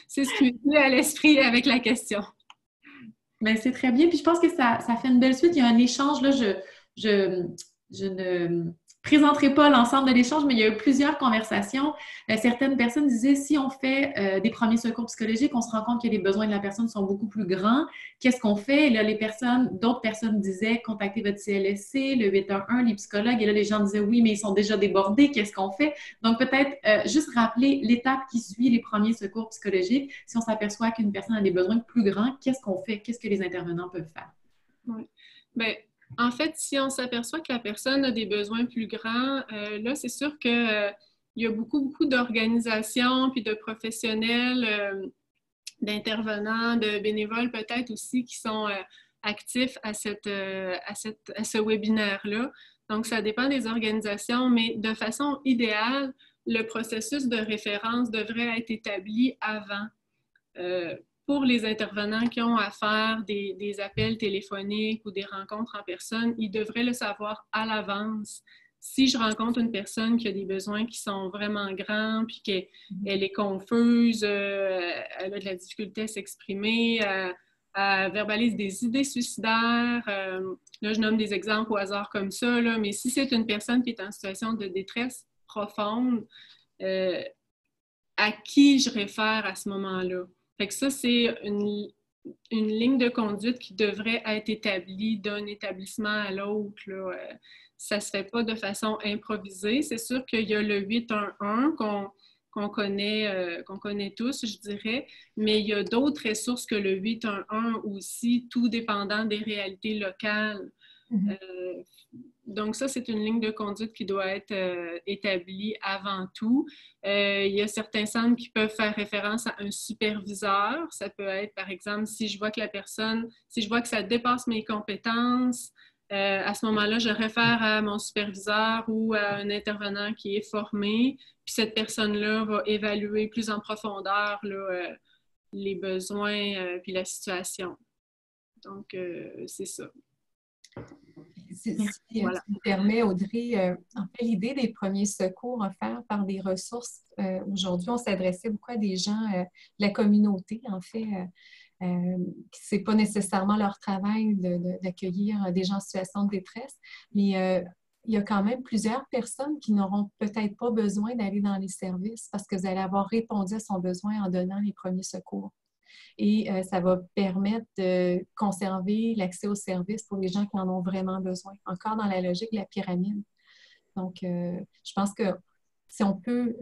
c'est ce qui me vient à l'esprit avec la question. Bien, c'est très bien. Puis je pense que ça fait une belle suite. Il y a un échange, là, je ne présenterai pas l'ensemble de l'échange, mais il y a eu plusieurs conversations. Certaines personnes disaient, si on fait des premiers secours psychologiques, on se rend compte que les besoins de la personne sont beaucoup plus grands. Qu'est-ce qu'on fait? Et là, d'autres personnes disaient, contactez votre CLSC, le 811, les psychologues. Et là, les gens disaient, oui, mais ils sont déjà débordés. Qu'est-ce qu'on fait? Donc, peut-être juste rappeler l'étape qui suit les premiers secours psychologiques. Si on s'aperçoit qu'une personne a des besoins plus grands, qu'est-ce qu'on fait? Qu'est-ce que les intervenants peuvent faire? Oui. Bien, en fait, si on s'aperçoit que la personne a des besoins plus grands, là, c'est sûr qu'il y a beaucoup d'organisations puis de professionnels, d'intervenants, de bénévoles peut-être aussi qui sont actifs à ce webinaire-là. Donc, ça dépend des organisations, mais de façon idéale, le processus de référence devrait être établi avant. Pour les intervenants qui ont à faire des appels téléphoniques ou des rencontres en personne, ils devraient le savoir à l'avance. Si je rencontre une personne qui a des besoins qui sont vraiment grands, puis qu'elle est confuse, elle a de la difficulté à s'exprimer, elle verbalise des idées suicidaires, là je nomme des exemples au hasard comme ça, là, mais si c'est une personne qui est en situation de détresse profonde, à qui je réfère à ce moment-là? Fait que ça, c'est une ligne de conduite qui devrait être établie d'un établissement à l'autre. Ça ne se fait pas de façon improvisée. C'est sûr qu'il y a le 811 qu'on connaît tous, je dirais, mais il y a d'autres ressources que le 811 aussi, tout dépendant des réalités locales. Donc ça, c'est une ligne de conduite qui doit être établie avant tout. Il y a certains centres qui peuvent faire référence à un superviseur. Ça peut être, par exemple, si je vois que ça dépasse mes compétences, à ce moment-là, je réfère à mon superviseur ou à un intervenant qui est formé. Puis cette personne-là va évaluer plus en profondeur là, les besoins puis la situation. Donc, c'est ça. Voilà. Si tu me permets, Audrey, en fait, l'idée des premiers secours offerts par des ressources, aujourd'hui, on s'adressait beaucoup à des gens de la communauté, en fait, ce n'est pas nécessairement leur travail d'accueillir des gens en situation de détresse, mais il y a quand même plusieurs personnes qui n'auront peut-être pas besoin d'aller dans les services parce que vous allez avoir répondu à son besoin en donnant les premiers secours. Et ça va permettre de conserver l'accès aux services pour les gens qui en ont vraiment besoin, encore dans la logique de la pyramide. Donc, je pense que si on peut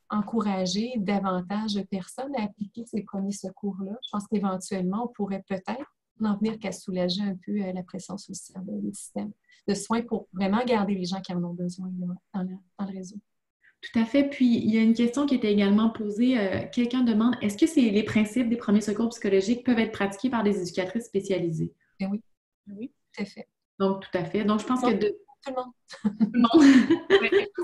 encourager davantage de personnes à appliquer ces premiers secours-là, je pense qu'éventuellement, on pourrait peut-être en venir qu'à soulager un peu la pression sociale des systèmes de soins pour vraiment garder les gens qui en ont besoin là, dans le réseau. Tout à fait. Puis, il y a une question qui était également posée. Quelqu'un demande, est-ce que les principes des premiers secours psychologiques peuvent être pratiqués par des éducatrices spécialisées? Bien oui. Oui, tout à fait. Donc, tout à fait. Donc, je pense que tout le monde. Tout le monde.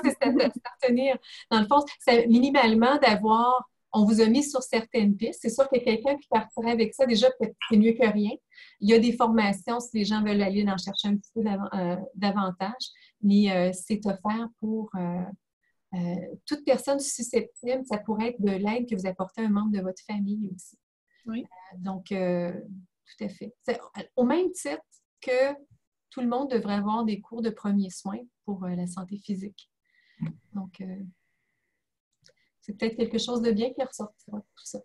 C'est s'abstenir. Dans le fond, c'est minimalement d'avoir, on vous a mis sur certaines pistes. C'est sûr que quelqu'un qui partirait avec ça, déjà, peut-être c'est mieux que rien. Il y a des formations si les gens veulent aller en chercher un petit peu davantage, mais c'est offert pour toute personne susceptible. Ça pourrait être de l'aide que vous apportez à un membre de votre famille aussi. Oui. Donc, tout à fait. C'est au même titre que tout le monde devrait avoir des cours de premiers soins pour la santé physique. Donc, c'est peut-être quelque chose de bien qui ressortira de tout ça.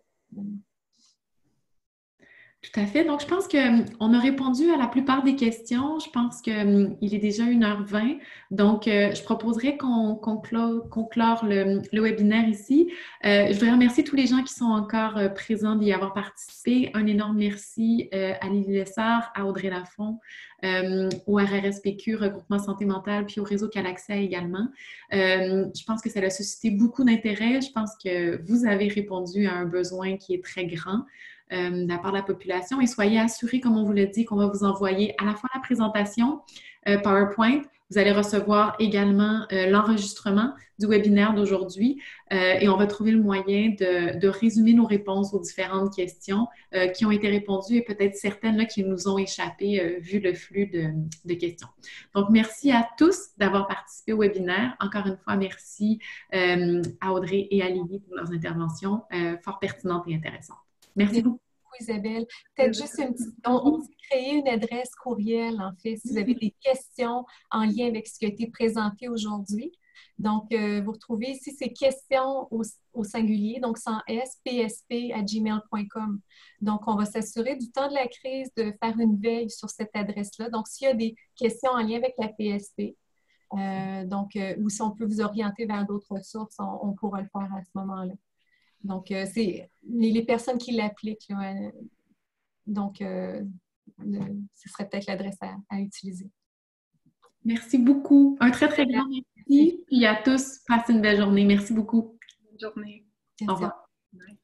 Tout à fait. Donc, je pense qu'on a répondu à la plupart des questions. Je pense qu'il est déjà 1h20. Donc, je proposerais qu'on clore le webinaire ici. Je voudrais remercier tous les gens qui sont encore présents d'y avoir participé. Un énorme merci à Lily Lessard, à Audrey Lafont, au RRSPQ, Regroupement Santé Mentale, puis au réseau Calaxia également. Je pense que ça a suscité beaucoup d'intérêt. Je pense que vous avez répondu à un besoin qui est très grand de la part de la population et soyez assurés, comme on vous l'a dit, qu'on va vous envoyer à la fois la présentation PowerPoint. Vous allez recevoir également l'enregistrement du webinaire d'aujourd'hui et on va trouver le moyen de résumer nos réponses aux différentes questions qui ont été répondues et peut-être certaines là, qui nous ont échappé vu le flux de questions. Donc, merci à tous d'avoir participé au webinaire. Encore une fois, merci à Audrey et à Lily pour leurs interventions fort pertinentes et intéressantes. Merci beaucoup. Isabelle. Peut-être juste une petite... On s'est créé une adresse courriel, en fait, si vous avez des questions en lien avec ce qui a été présenté aujourd'hui. Donc, vous retrouvez ici ces questions au singulier, donc sans S, psp@gmail.com. Donc, on va s'assurer du temps de la crise de faire une veille sur cette adresse-là. Donc, s'il y a des questions en lien avec la PSP, ou si on peut vous orienter vers d'autres sources, on pourra le faire à ce moment-là. Donc, c'est les personnes qui l'appliquent. Donc, ce serait peut-être l'adresse à utiliser. Merci beaucoup. Un très, très grand merci. Et à tous, passez une belle journée. Merci beaucoup. Bonne journée. Au revoir. Bye.